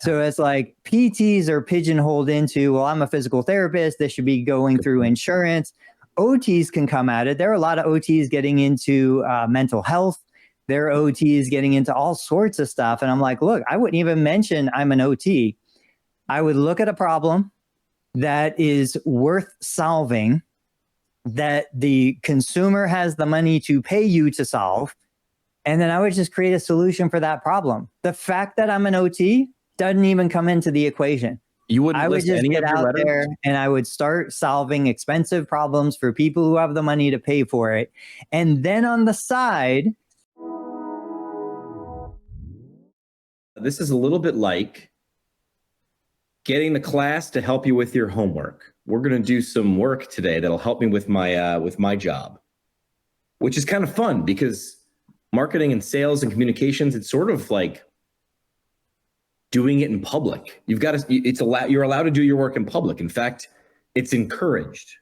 So it's like PTs are pigeonholed into, well, I'm a physical therapist. This should be going through insurance. OTs can come at it. There are a lot of OTs getting into mental health. There are OTs getting into all sorts of stuff. And I'm like, look, I wouldn't even mention I'm an OT. I would look at a problem that is worth solving, that the consumer has the money to pay you to solve. And then I would just create a solution for that problem. The fact that I'm an OT doesn't even come into the equation. You wouldn't I would list just any get of your out letters? there and I would start solving expensive problems for people who have the money to pay for it. And then on the side, this is a little bit like getting the class to help you with your homework. We're going to do some work today that'll help me with my job, which is kind of fun because marketing and sales and communications, it's sort of like doing it in public. You're allowed to do your work in public. In fact, it's encouraged.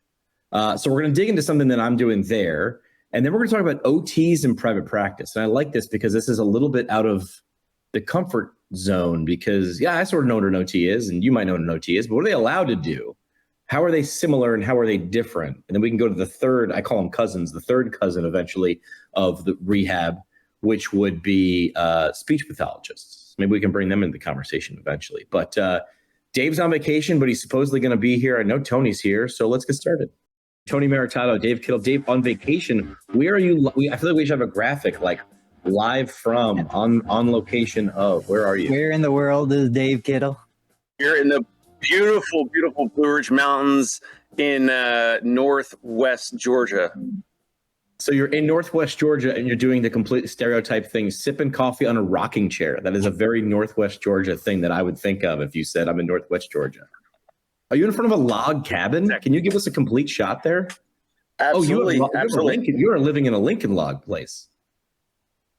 So we're going to dig into something that I'm doing there. And then we're going to talk about OTs and private practice. And I like this because this is a little bit out of the comfort zone because, yeah, I sort of know what an OT is, and you might know what an OT is, but what are they allowed to do? How are they similar and how are they different? And then we can go to the third, I call them cousins, the third cousin eventually of the rehab, which would be speech pathologists. Maybe we can bring them into the conversation eventually. But Dave's on vacation, but he's supposedly going to be here. I know Tony's here, so let's get started. Tony Maritato, Dave Kittle. Dave, on vacation, where are you? I feel like we should have a graphic like live from, on location of. Where are you? where in the world is Dave Kittle? You're in the beautiful, beautiful Blue Ridge Mountains in northwest Georgia. So you're in Northwest Georgia and you're doing the complete stereotype thing, sipping coffee on a rocking chair. That is a very Northwest Georgia thing that I would think of if you said I'm in Northwest Georgia. Are you in front of a log cabin? Can you give us a complete shot there? Absolutely. Absolutely. You are living in a Lincoln log place.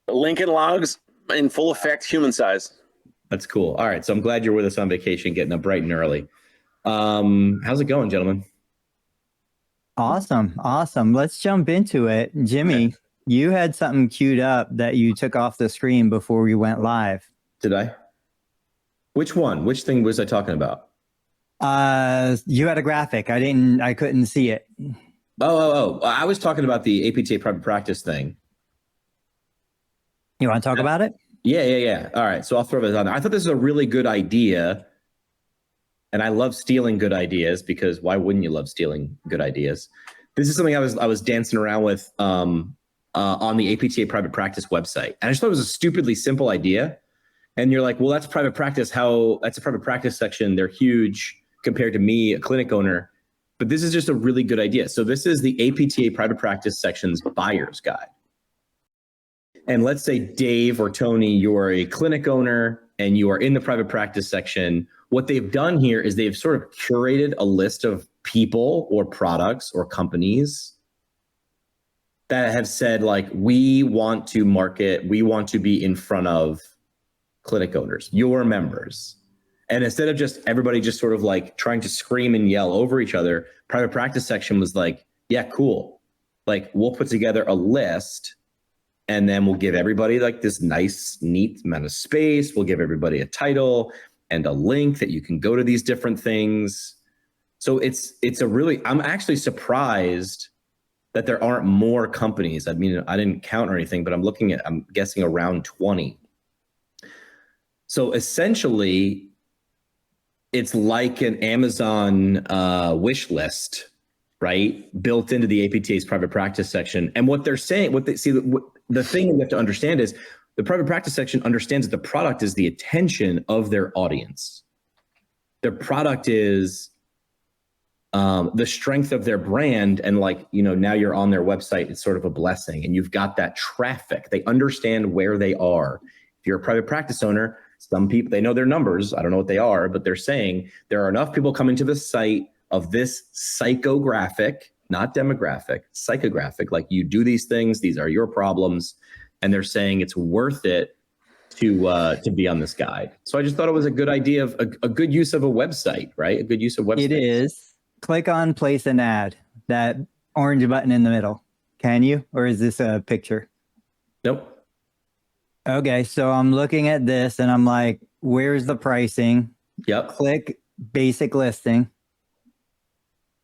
Lincoln logs in full effect, human size. That's cool. All right. So I'm glad you're with us on vacation, getting up bright and early. How's it going, gentlemen? Awesome. Let's jump into it. Jimmy, Okay. You had something queued up that you took off the screen before we went live. Did I? Which one? Which thing was I talking about? You had a graphic. I couldn't see it. Oh. I was talking about the APTA private practice thing. You want to talk about it? Yeah. All right. So I'll throw this on there. I thought this was a really good idea. And I love stealing good ideas because why wouldn't you love stealing good ideas? This is something I was dancing around with on the APTA private practice website. And I just thought it was a stupidly simple idea. And you're like, well, that's private practice. That's a private practice section. They're huge compared to me, a clinic owner. But this is just a really good idea. So this is the APTA private practice section's buyer's guide. And let's say Dave or Tony, you're a clinic owner and you are in the private practice section. What they've done here is they've sort of curated a list of people or products or companies that have said, like, we want to market, we want to be in front of clinic owners, your members. And instead of just everybody just sort of like trying to scream and yell over each other, private practice section was like, yeah, cool. Like, we'll put together a list and then we'll give everybody like this nice, neat amount of space. We'll give everybody a title and a link that you can go to these different things. So it's a really, I'm actually surprised that there aren't more companies. I mean, I didn't count or anything, but I'm guessing around 20. So essentially, it's like an Amazon wish list, right? Built into the APTA's private practice section. And what they're saying, the thing you have to understand is the private practice section understands that the product is the attention of their audience. Their product is the strength of their brand. And like, now you're on their website, it's sort of a blessing and you've got that traffic. They understand where they are. If you're a private practice owner, some people, they know their numbers. I don't know what they are, but they're saying there are enough people coming to the site of this psychographic, not demographic, psychographic, like you do these things, these are your problems. And they're saying it's worth it to be on this guide. So I just thought it was a good idea of a good use of a website, right? A good use of website. It is. Click on place an ad, that orange button in the middle. Can you? Or is this a picture? Nope. Okay, so I'm looking at this and I'm like, where's the pricing? Yep. Click basic listing.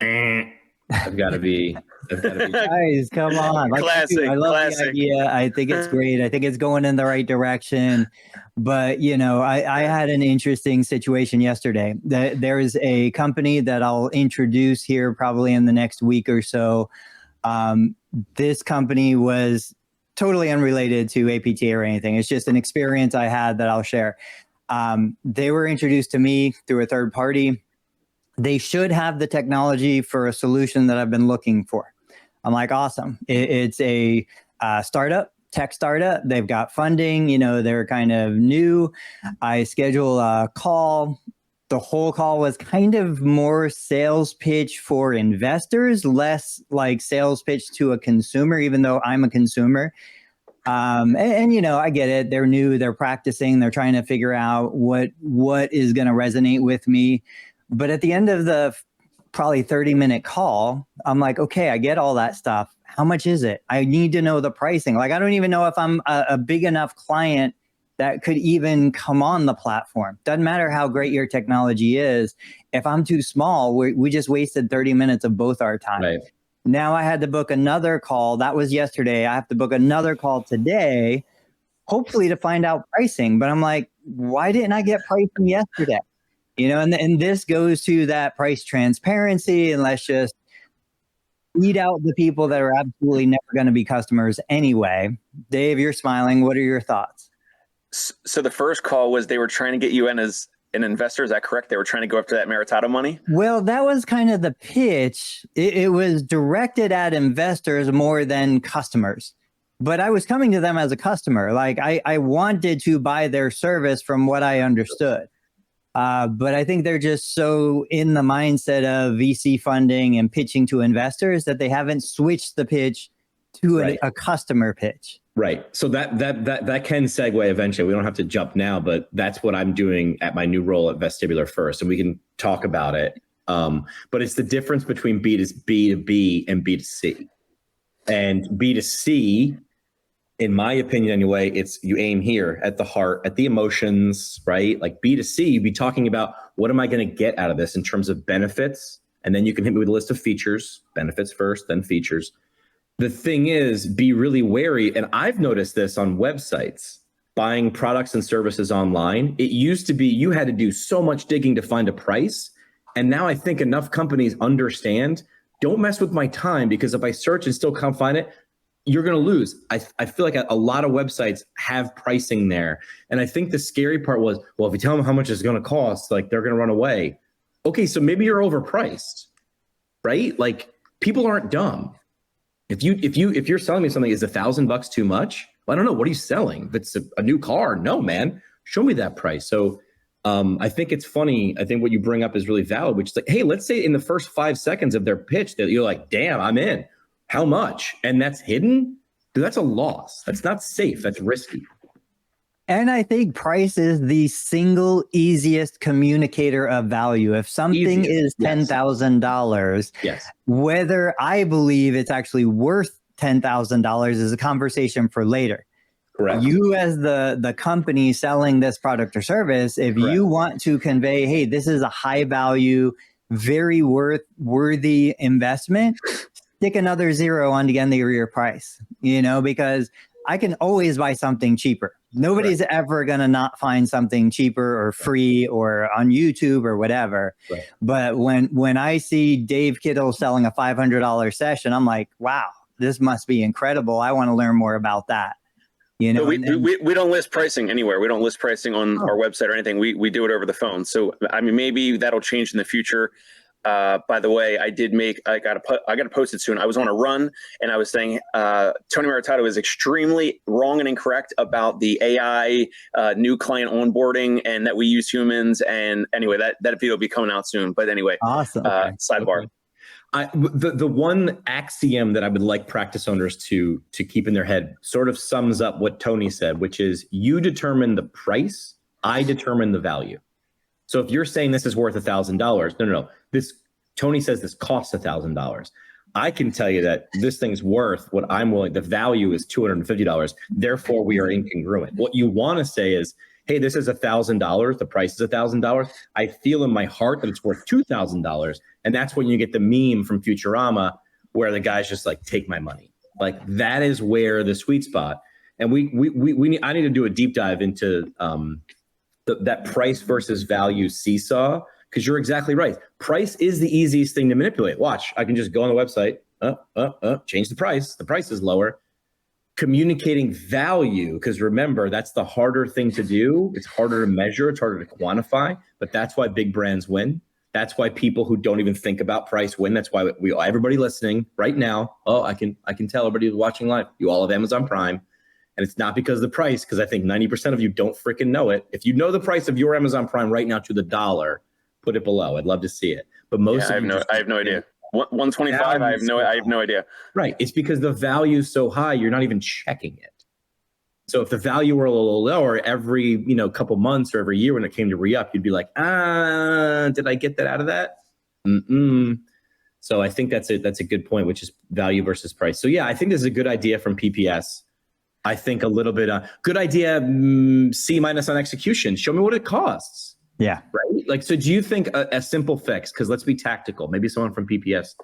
I've got to be. Guys, come on. Classic, I love classic. the idea. I think it's great. I think it's going in the right direction. But, I had an interesting situation yesterday. There is a company that I'll introduce here probably in the next week or so. This company was totally unrelated to APT or anything. It's just an experience I had that I'll share. They were introduced to me through a third party. They should have the technology for a solution that I've been looking for. I'm like, awesome. It's a startup, tech startup. They've got funding, they're kind of new. I schedule a call. The whole call was kind of more sales pitch for investors, less like sales pitch to a consumer, even though I'm a consumer. And I get it. They're new, they're practicing, they're trying to figure out what is going to resonate with me. But at the end of the probably 30-minute call, I'm like, okay, I get all that stuff. How much is it? I need to know the pricing. Like, I don't even know if I'm a big enough client that could even come on the platform. Doesn't matter how great your technology is. If I'm too small, we just wasted 30 minutes of both our time. Right. Now I had to book another call. That was yesterday. I have to book another call today, hopefully to find out pricing. But I'm like, why didn't I get pricing yesterday? And this goes to that price transparency, and let's just weed out the people that are absolutely never going to be customers anyway. Dave, you're smiling. What are your thoughts? So the first call was they were trying to get you in as an investor. Is that correct? They were trying to go after that Maritato money? Well, that was kind of the pitch. It was directed at investors more than customers. But I was coming to them as a customer. Like I wanted to buy their service from what I understood. But I think they're just so in the mindset of VC funding and pitching to investors that they haven't switched the pitch to a customer pitch. Right. So that can segue eventually. We don't have to jump now, but that's what I'm doing at my new role at Vestibular First, and we can talk about it. But it's the difference between B2B and B2C. And B2C, in my opinion anyway, it's you aim here at the heart, at the emotions, right? Like B2C, you'd be talking about what am I going to get out of this in terms of benefits? And then you can hit me with a list of features, benefits first, then features. The thing is, be really wary. And I've noticed this on websites, buying products and services online. It used to be you had to do so much digging to find a price. And now I think enough companies understand, don't mess with my time, because if I search and still can't find it, you're going to lose. I feel like a lot of websites have pricing there. And I think the scary part was, well, if you tell them how much it's going to cost, like they're going to run away. Okay, so maybe you're overpriced, right? Like people aren't dumb. If you're selling me something, is $1,000 too much? Well, I don't know. What are you selling? If it's a new car, no, man, show me that price. So I think it's funny. I think what you bring up is really valid, which is like, hey, let's say in the first 5 seconds of their pitch that you're like, damn, I'm in. How much? And that's hidden? Dude, that's a loss. That's not safe. That's risky. And I think price is the single easiest communicator of value. If something is $10,000, yes, whether I believe it's actually worth $10,000 is a conversation for later. Correct. You as the company selling this product or service, if Correct. you want to convey, hey, this is a high value, very worthy investment, stick another zero on the end of your price, because I can always buy something cheaper. Nobody's ever going to not find something cheaper or free or on YouTube or whatever. Right. But when I see Dave Kittle selling a $500 session, I'm like, wow, this must be incredible. I want to learn more about that. So we don't list pricing anywhere. We don't list pricing on our website or anything. We do it over the phone. So, I mean, maybe that'll change in the future. By the way, I got to post it soon. I was on a run and I was saying Tony Maritato is extremely wrong and incorrect about the AI new client onboarding and that we use humans. And anyway, that video will be coming out soon. But anyway, awesome. Sidebar. Okay. The one axiom that I would like practice owners to keep in their head sort of sums up what Tony said, which is you determine the price, I determine the value. So if you're saying this is worth $1,000, no. This Tony says this costs $1,000. I can tell you that this thing's worth what I'm willing. The value is $250. Therefore, we are incongruent. What you want to say is, hey, this is $1,000. The price is $1,000. I feel in my heart that it's worth $2,000. And that's when you get the meme from Futurama where the guy's just like, take my money. Like that is where the sweet spot. And I need to do a deep dive into that price versus value seesaw, because you're exactly right. Price is the easiest thing to manipulate. Watch, I can just go on the website, change the price. The price is lower. Communicating value, because remember, that's the harder thing to do. It's harder to measure. It's harder to quantify. But that's why big brands win. That's why people who don't even think about price win. That's why everybody listening right now. Oh, I can tell everybody who's watching live. You all have Amazon Prime. And it's not because of the price, because I think 90% of you don't freaking know it. If you know the price of your Amazon Prime right now to the dollar, put it below. I'd love to see it. But most I have no idea. 125. I have no idea. Right. It's because the value is so high, you're not even checking it. So if the value were a little lower every, couple months or every year when it came to re-up, you'd be like, did I get that out of that? So I think that's a good point, which is value versus price. So yeah, I think this is a good idea from PPS. I think a little bit, good idea, C- on execution. Show me what it costs. Yeah. Right. Like, so do you think a simple fix, because let's be tactical, maybe someone from PPS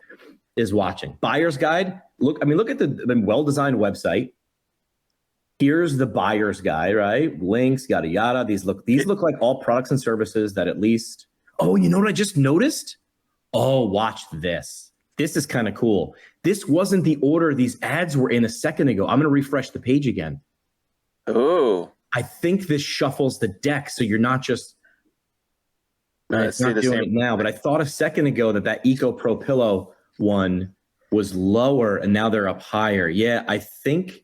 is watching. Buyer's guide. Look at the well-designed website. Here's the buyer's guide, right? Links, yada, yada. These look like all products and services that at least, oh, you know what I just noticed? Oh, watch this. This is kind of cool. This wasn't the order these ads were in a second ago. I'm going to refresh the page again. Oh, I think this shuffles the deck. So you're not just, it's not the doing same it now, but I thought a second ago that Eco Pro Pillow one was lower and now they're up higher. I think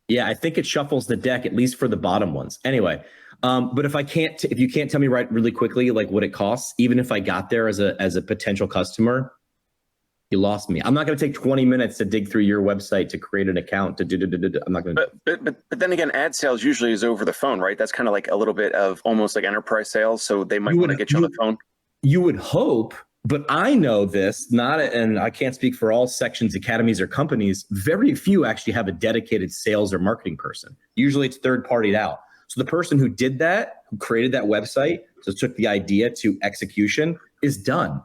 it shuffles the deck, at least for the bottom ones. Anyway, but if you can't tell me really quickly, like what it costs, even if I got there as a potential customer, you lost me. I'm not going to take 20 minutes to dig through your website to create an account to do. I'm not going to. But then again, ad sales usually is over the phone, right? That's kind of like a little bit of almost like enterprise sales. So they might want to get you on the phone. You would hope, but I know this, and I can't speak for all sections, academies, or companies. Very few actually have a dedicated sales or marketing person. Usually it's third partied out. So the person who did that, who created that website, so took the idea to execution, is done.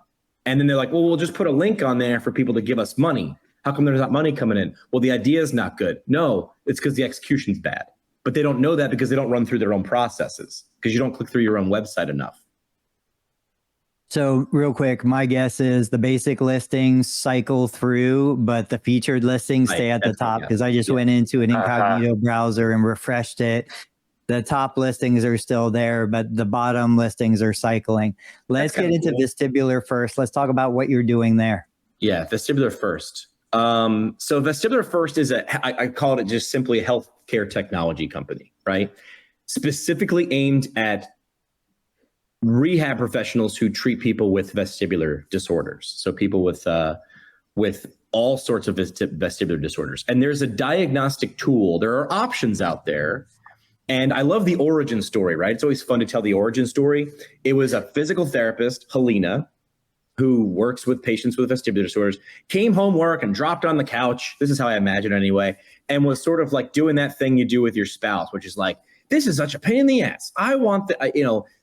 And then they're like, well, we'll just put a link on there for people to give us money. How come there's not money coming in? Well, the idea is not good. No, it's because the execution's bad. But they don't know that because they don't run through their own processes, because you don't click through your own website enough. So real quick, my guess is the basic listings cycle through, but the featured listings stay at the top, because I just went into an incognito browser and refreshed it. The top listings are still there, but the bottom listings are cycling. Let's get into Vestibular First. Let's talk about what you're doing there. Yeah, Vestibular First. So Vestibular First is I call it just simply a healthcare technology company, right? Specifically aimed at rehab professionals who treat people with vestibular disorders. So people with all sorts of vestibular disorders. And there's a diagnostic tool. There are options out there. And I love the origin story, right? It's always fun to tell the origin story. It was a physical therapist, Helena, who works with patients with vestibular disorders, came home work and dropped on the couch. This is how I imagine it anyway. And was sort of like doing that thing you do with your spouse, which is like, this is such a pain in the ass. I want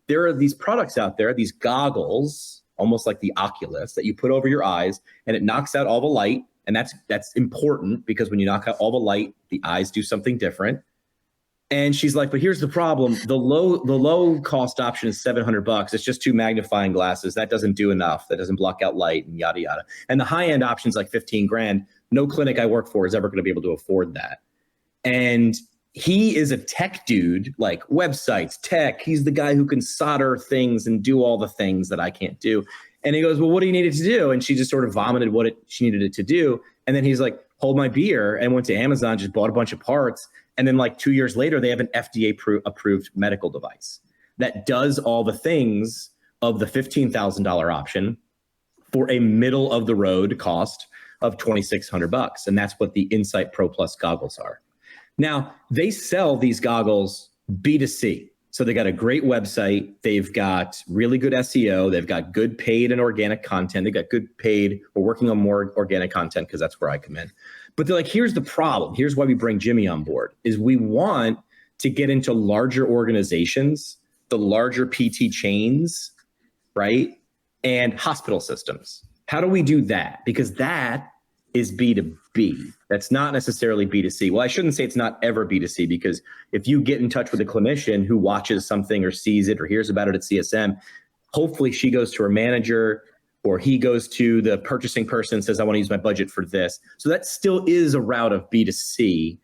there are these products out there, these goggles, almost like the Oculus, that you put over your eyes and it knocks out all the light. And that's important, because when you knock out all the light, the eyes do something different. And she's like, but here's the problem. The low cost option is $700. It's just 2 magnifying glasses. That doesn't do enough. That doesn't block out light and yada, yada. And the high end option is like 15 grand. No clinic I work for is ever going to be able to afford that. And he is a tech dude, like websites, tech. He's the guy who can solder things and do all the things that I can't do. And he goes, well, what do you need it to do? And she just sort of vomited she needed it to do. And then he's like, hold my beer, and went to Amazon, just bought a bunch of parts. And then like 2 years later, they have an FDA approved medical device that does all the things of the $15,000 option for a middle of the road cost of $2,600. And that's what the Insight Pro Plus goggles are. Now, they sell these goggles B2C. So they got a great website. They've got really good SEO. They've got good paid and organic content. They got good paid. We're working on more organic content because that's where I come in. But they're like, here's the problem. Here's why we bring Jimmy on board, is we want to get into larger organizations, the larger PT chains, right? And hospital systems. How do we do that? Because that is B2B. That's not necessarily B2C. Well, I shouldn't say it's not ever B2C, because if you get in touch with a clinician who watches something or sees it or hears about it at CSM, hopefully she goes to her manager or he goes to the purchasing person and says, I want to use my budget for this. So that still is a route of B2C.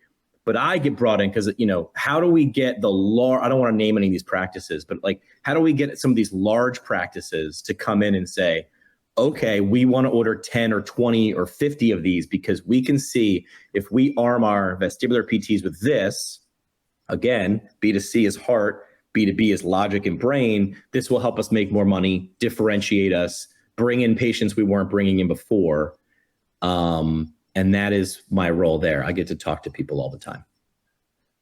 But I get brought in because, how do we get I don't want to name any of these practices, but like, how do we get some of these large practices to come in and say, okay, we want to order 10 or 20 or 50 of these because we can see if we arm our vestibular PTs with this, again, B2C is heart, B2B is logic and brain. This will help us make more money, differentiate us, bring in patients we weren't bringing in before. And that is my role there. I get to talk to people all the time.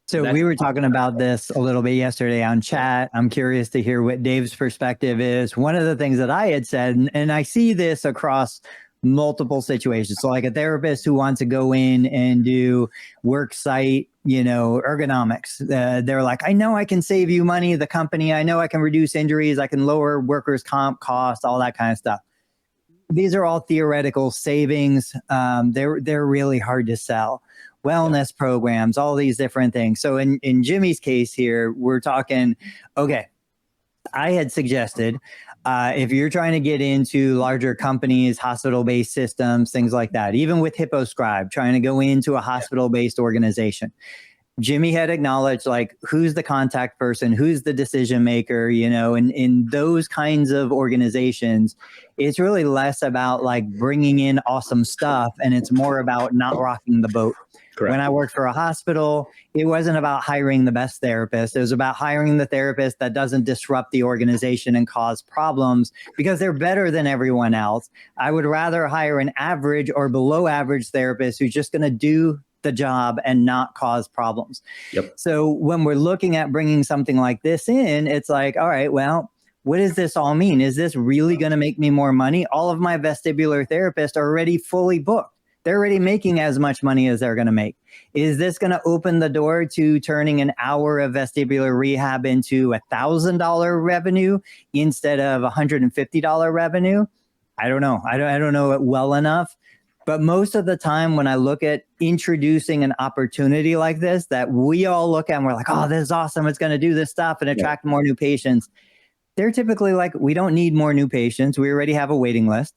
So we were talking about this a little bit yesterday on chat. I'm curious to hear what Dave's perspective is. One of the things that I had said, and I see this across multiple situations. So like a therapist who wants to go in and do work site, ergonomics. They're like, I know I can save you money, the company. I know I can reduce injuries. I can lower workers' comp costs, all that kind of stuff. These are all theoretical savings. They're really hard to sell. Wellness programs, all these different things. So in Jimmy's case here, we're talking, okay, I had suggested if you're trying to get into larger companies, hospital-based systems, things like that, even with HippoScribe, trying to go into a hospital-based organization, Jimmy had acknowledged like who's the contact person, who's the decision maker, in those kinds of organizations, it's really less about like bringing in awesome stuff and it's more about not rocking the boat. Correct. When I worked for a hospital, it wasn't about hiring the best therapist. It was about hiring the therapist that doesn't disrupt the organization and cause problems because they're better than everyone else. I would rather hire an average or below average therapist who's just going to do the job and not cause problems. Yep. So when we're looking at bringing something like this in, it's like, all right, well, what does this all mean? Is this really going to make me more money? All of my vestibular therapists are already fully booked. They're already making as much money as they're going to make. Is this going to open the door to turning an hour of vestibular rehab into $1,000 revenue instead of $150 revenue? I don't know. I don't know it well enough. But most of the time when I look at introducing an opportunity like this, that we all look at and we're like, oh, this is awesome. It's going to do this stuff and attract more new patients. They're typically like, we don't need more new patients. We already have a waiting list.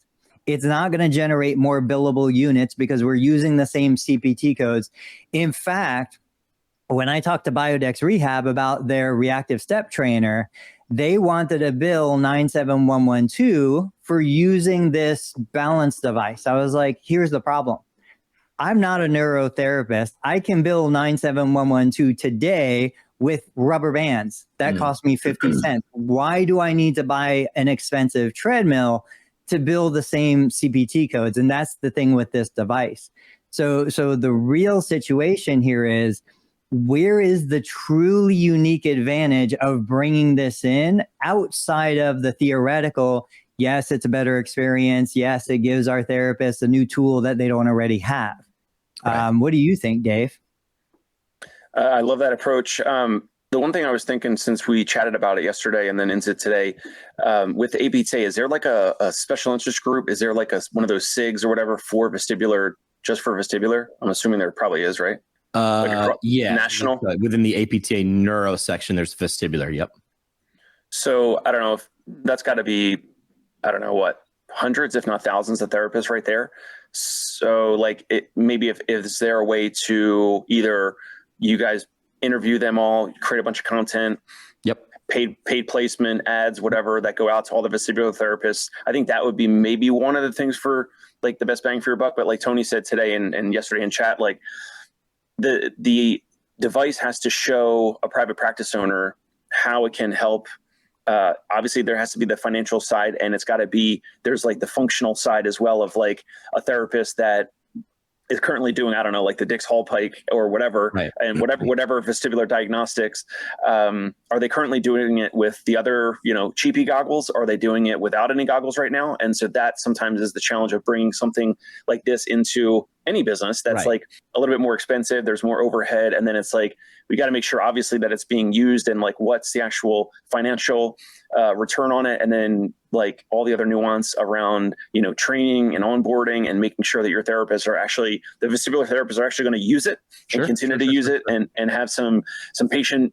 It's not going to generate more billable units because we're using the same CPT codes. In fact, when I talked to Biodex Rehab about their reactive step trainer, they wanted to bill 97112 for using this balance device. I was like, here's the problem. I'm not a neurotherapist. I can bill 97112 today with rubber bands. That cost me 50 cents. Why do I need to buy an expensive treadmill to bill the same CPT codes? And that's the thing with this device. So the real situation here is, where is the truly unique advantage of bringing this in outside of the theoretical? Yes, it's a better experience. Yes, it gives our therapists a new tool that they don't already have. Right. What do you think, Dave? I love that approach. The one thing I was thinking, since we chatted about it yesterday and then into today, with the APTA, is there like a special interest group? Is there like one of those SIGs or whatever for vestibular, just for vestibular? I'm assuming there probably is, right? Yeah. National? Within the APTA neuro section, there's vestibular. Yep. So I don't know if that's got to be, hundreds, if not thousands of therapists right there. So like maybe is there a way to either you guys interview them all, create a bunch of content, paid placement, ads, whatever, that go out to all the vestibular therapists. I think that would be maybe one of the things for like the best bang for your buck. But like Tony said today and yesterday in chat, like the device has to show a private practice owner how it can help. Obviously there has to be the financial side, and it's got to be, there's like the functional side as well of like a therapist that is currently doing, I don't know, like the Dix Hallpike or whatever, right, and whatever vestibular diagnostics, are they currently doing it with the other, cheapy goggles? Are they doing it without any goggles right now? And so that sometimes is the challenge of bringing something like this into any business that's like a little bit more expensive. There's more overhead. And then it's like, we got to make sure obviously that it's being used and like, what's the actual financial return on it. And then like all the other nuance around, training and onboarding and making sure that your therapists are actually, the vestibular therapists are actually going to use it and continue to use it and have some patient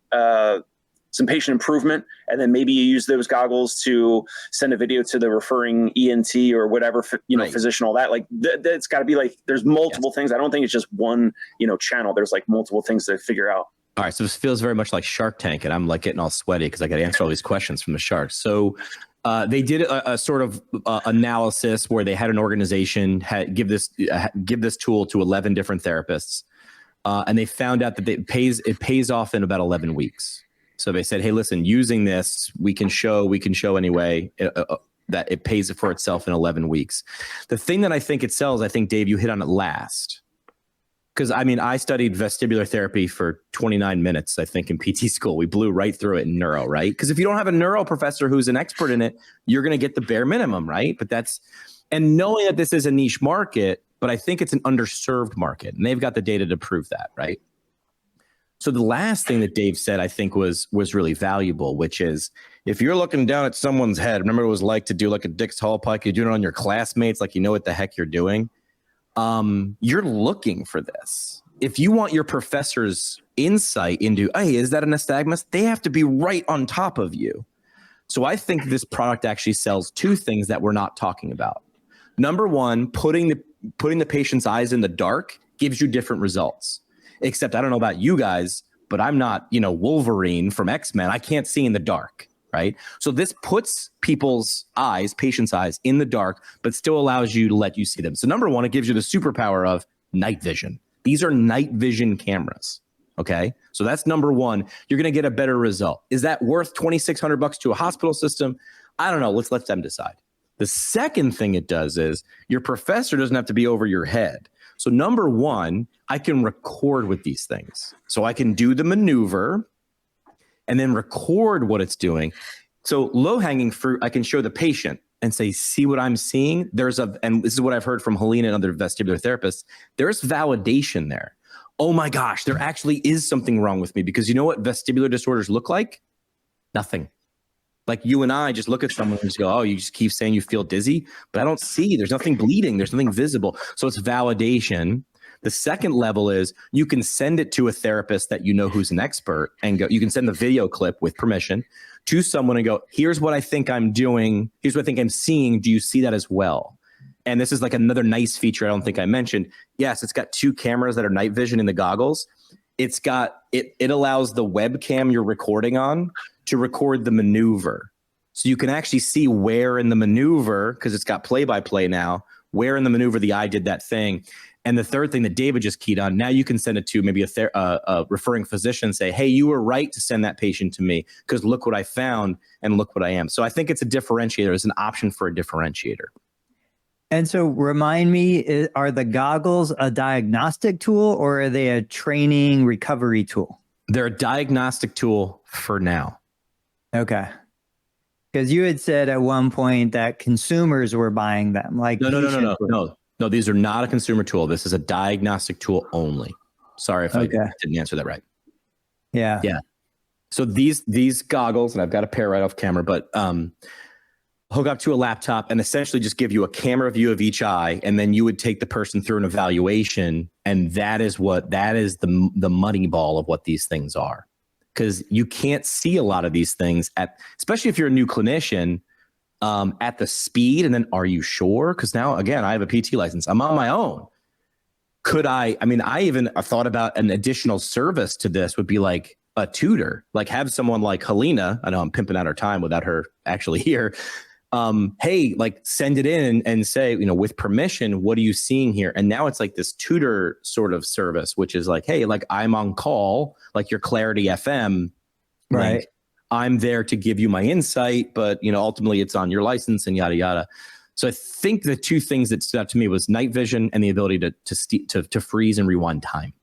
improvement. And then maybe you use those goggles to send a video to the referring ENT or whatever, physician, all that. Like that's got to be like, there's multiple things. I don't think it's just one, channel. There's like multiple things to figure out. All right. So this feels very much like Shark Tank, and I'm like getting all sweaty because I got to answer all these questions from the sharks. So they did a sort of analysis where they had an organization give this tool to 11 different therapists. And they found out that it pays off in about 11 weeks. So they said, hey, listen, using this, we can show anyway that it pays for itself in 11 weeks. The thing that I think it sells, I think, Dave, you hit on it last. Because I studied vestibular therapy for 29 minutes, I think, in PT school. We blew right through it in neuro, right? Because if you don't have a neuro professor who's an expert in it, you're going to get the bare minimum, right? And knowing that this is a niche market, but I think it's an underserved market, and they've got the data to prove that, right? So the last thing that Dave said, I think, was really valuable, which is if you're looking down at someone's head, remember what it was like to do like a Dix Hallpike, you're doing it on your classmates, like you know what the heck you're doing. You're looking for this. If you want your professor's insight into, hey, is that a nystagmus? They have to be right on top of you. So I think this product actually sells two things that we're not talking about. Number one, putting the patient's eyes in the dark gives you different results. Except I don't know about you guys, but I'm not, Wolverine from X-Men. I can't see in the dark, right? So this puts patients' eyes in the dark, but still allows you to let you see them. So number one, it gives you the superpower of night vision. These are night vision cameras. Okay. So that's number one. You're going to get a better result. Is that worth $2,600 to a hospital system? I don't know. Let's let them decide. The second thing it does is your professor doesn't have to be over your head. So number one, I can record with these things. So I can do the maneuver and then record what it's doing. So low-hanging fruit, I can show the patient and say, see what I'm seeing? And this is what I've heard from Helena and other vestibular therapists, there's validation there. Oh my gosh, there actually is something wrong with me, because you know what vestibular disorders look like? Nothing. Like you and I just look at someone and just go, oh, you just keep saying you feel dizzy, but I don't see, there's nothing bleeding. There's nothing visible. So it's validation. The second level is you can send it to a therapist that you know who's an expert and go, you can send the video clip with permission to someone and go, here's what I think I'm doing. Here's what I think I'm seeing. Do you see that as well? And this is like another nice feature I don't think I mentioned. Yes, it's got two cameras that are night vision in the goggles. It allows the webcam you're recording on to record the maneuver. So you can actually see where in the maneuver, because it's got play-by-play now, where in the maneuver the eye did that thing. And the third thing that David just keyed on, now you can send it to maybe a referring physician and say, hey, you were right to send that patient to me because look what I found and look what I am. So I think it's a differentiator. It's an option for a differentiator. And so remind me, are the goggles a diagnostic tool or are they a training recovery tool? They're a diagnostic tool for now. Okay. Because you had said at one point that consumers were buying them. Like No, these are not a consumer tool. This is a diagnostic tool only. Sorry if I didn't answer that right. Yeah. So these goggles, and I've got a pair right off camera, but hook up to a laptop and essentially just give you a camera view of each eye, and then you would take the person through an evaluation, and that is the money ball of what these things are. Because you can't see a lot of these things especially if you're a new clinician, at the speed. And then are you sure? Because now, again, I have a PT license. I'm on my own. I even thought about an additional service to this would be like a tutor, like have someone like Helena. I know I'm pimping out her time without her actually here. Hey, like send it in and say, with permission, what are you seeing here? And now it's like this tutor sort of service, which is like, hey, like I'm on call, like your Clarity FM, right? Like, I'm there to give you my insight, but ultimately it's on your license and yada, yada. So I think the two things that stood out to me was night vision and the ability to freeze and rewind time.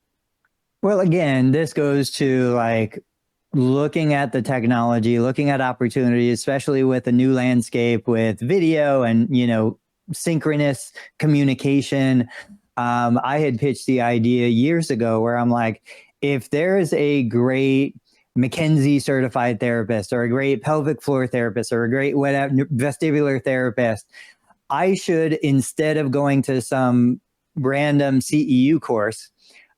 Well, again, this goes to like looking at the technology, looking at opportunity, especially with the new landscape with video and, you know, synchronous communication. I had pitched the idea years ago where I'm like, if there's a great McKenzie certified therapist or a great pelvic floor therapist or a great whatever vestibular therapist, I should, instead of going to some random CEU course,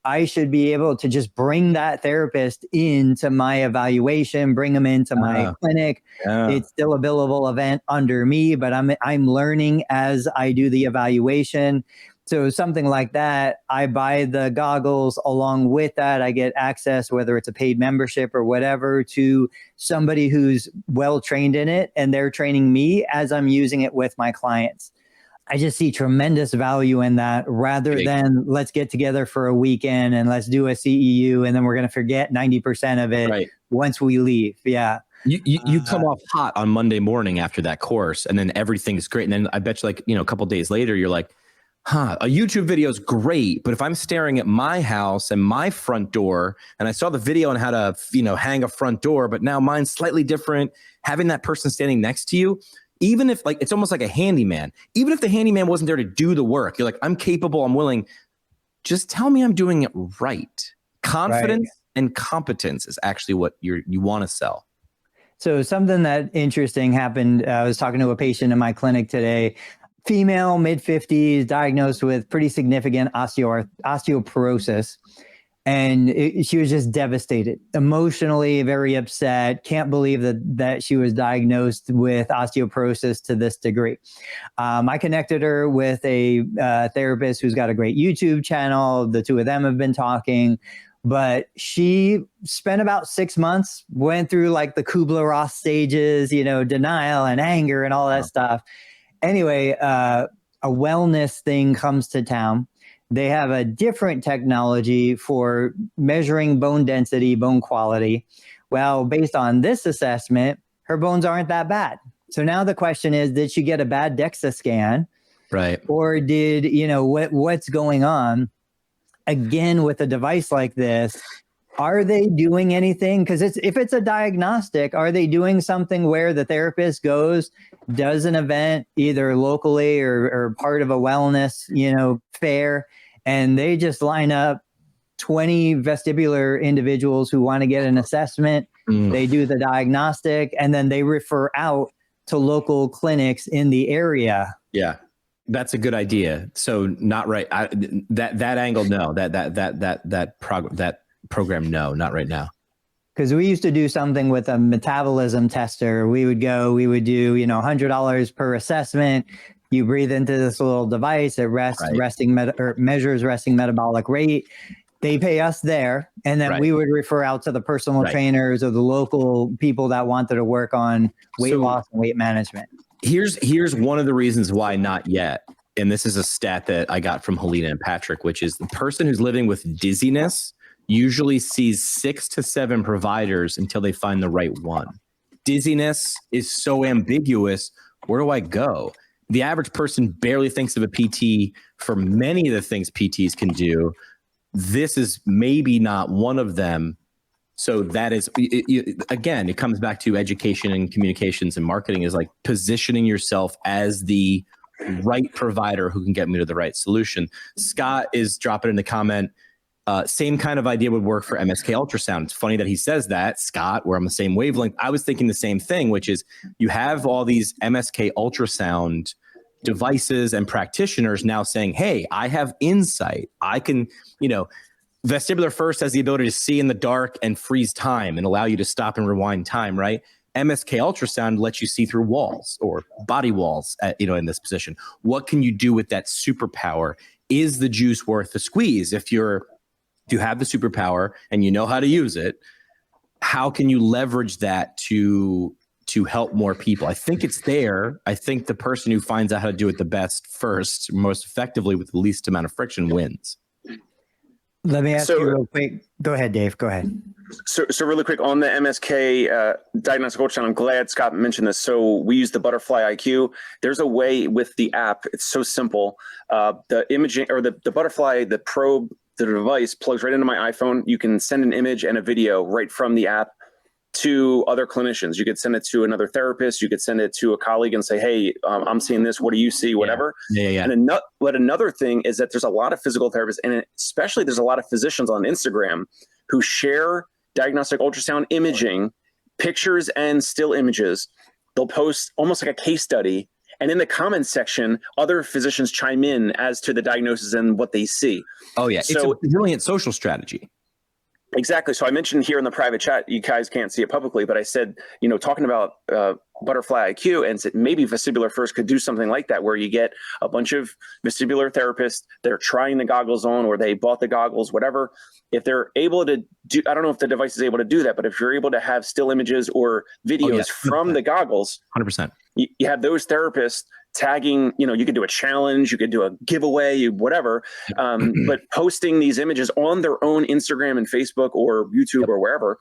I should be able to just bring that therapist into my evaluation, bring them into my clinic. It's still a billable event under me, but I'm learning as I do the evaluation. So something like that, I buy the goggles. Along with that, I get access, whether it's a paid membership or whatever, to somebody who's well trained in it, and they're training me as I'm using it with my clients. I just see tremendous value in that, rather than let's get together for a weekend and let's do a CEU and then we're going to forget 90% of it once we leave. Yeah. You come off hot on Monday morning after that course, and then everything's great. And then I bet you, like, you know, a couple of days later, you're like, a YouTube video is great, but if I'm staring at my house and my front door, and I saw the video on how to, you know, hang a front door, but now mine's slightly different, having that person standing next to you, even if, like, it's almost like a handyman, even if the handyman wasn't there to do the work, you're like, I'm capable, I'm willing. Just tell me I'm doing it right. Confidence and competence is actually what you want to sell. So something that interesting happened. I was talking to a patient in my clinic today, female, mid-50s, diagnosed with pretty significant osteoporosis. And she was just devastated, emotionally very upset. Can't believe that she was diagnosed with osteoporosis to this degree. I connected her with a therapist who's got a great YouTube channel. The two of them have been talking, but she spent about 6 months, went through like the Kubler-Ross stages, you know, denial and anger and all that stuff. Anyway, a wellness thing comes to town. They have a different technology for measuring bone density, bone quality. Well, based on this assessment, her bones aren't that bad. So now the question is, did she get a bad DEXA scan? Right. Or did, you know, what's going on? Again, with a device like this, are they doing anything? Because if it's a diagnostic, are they doing something where the therapist goes, does an event either locally or part of a wellness, you know, fair, and they just line up 20 vestibular individuals who want to get an assessment. They do the diagnostic, and then they refer out to local clinics in the area. Yeah, that's a good idea. So not right. That angle, no. That program, no, not right now. Because we used to do something with a metabolism tester. We would do, you know, $100 per assessment. You breathe into this little device. It measures resting metabolic rate. They pay us there, and then we would refer out to the personal trainers or the local people that wanted to work on weight loss and weight management. Here's one of the reasons why not yet. And this is a stat that I got from Helena and Patrick, which is the person who's living with dizziness usually sees 6 to 7 providers until they find the right one. Dizziness is so ambiguous. Where do I go? The average person barely thinks of a PT for many of the things PTs can do. This is maybe not one of them. So that is, again, it comes back to education and communications and marketing, is like positioning yourself as the right provider who can get me to the right solution. Scott is dropping in the comment, same kind of idea would work for MSK ultrasound. It's funny that he says that, Scott, we're on the same wavelength. I was thinking the same thing, which is you have all these MSK ultrasound devices and practitioners now saying, hey, I have insight. I can, you know, Vestibular First has the ability to see in the dark and freeze time and allow you to stop and rewind time, right? MSK ultrasound lets you see through walls or body walls, in this position. What can you do with that superpower? Is the juice worth the squeeze? If you have the superpower and you know how to use it, how can you leverage that to help more people? I think it's there. I think the person who finds out how to do it the best first, most effectively with the least amount of friction wins. Let me ask you real quick. Go ahead, Dave. Go ahead. So really quick on the MSK diagnostic ultrasound, I'm glad Scott mentioned this. So we use the Butterfly IQ. There's a way with the app. It's so simple. The imaging or the Butterfly, the probe, the device plugs right into my iPhone. You can send an image and a video right from the app to other clinicians. You could send it to another therapist. You could send it to a colleague and say, hey, I'm seeing this. What do you see? Whatever. Yeah. And another thing is that there's a lot of physical therapists, and especially there's a lot of physicians on Instagram who share diagnostic ultrasound imaging, pictures and still images. They'll post almost like a case study. And in the comments section, other physicians chime in as to the diagnosis and what they see. Oh, yeah. So, it's a brilliant social strategy. Exactly. So I mentioned here in the private chat, you guys can't see it publicly, but I said, talking about Butterfly IQ, and said maybe Vestibular First could do something like that, where you get a bunch of vestibular therapists, they're trying the goggles on, or they bought the goggles, whatever. If they're able to do, I don't know if the device is able to do that, but if you're able to have still images or videos from the goggles, 100%. You have those therapists tagging, you could do a challenge, you could do a giveaway, whatever, but posting these images on their own Instagram and Facebook or YouTube or wherever.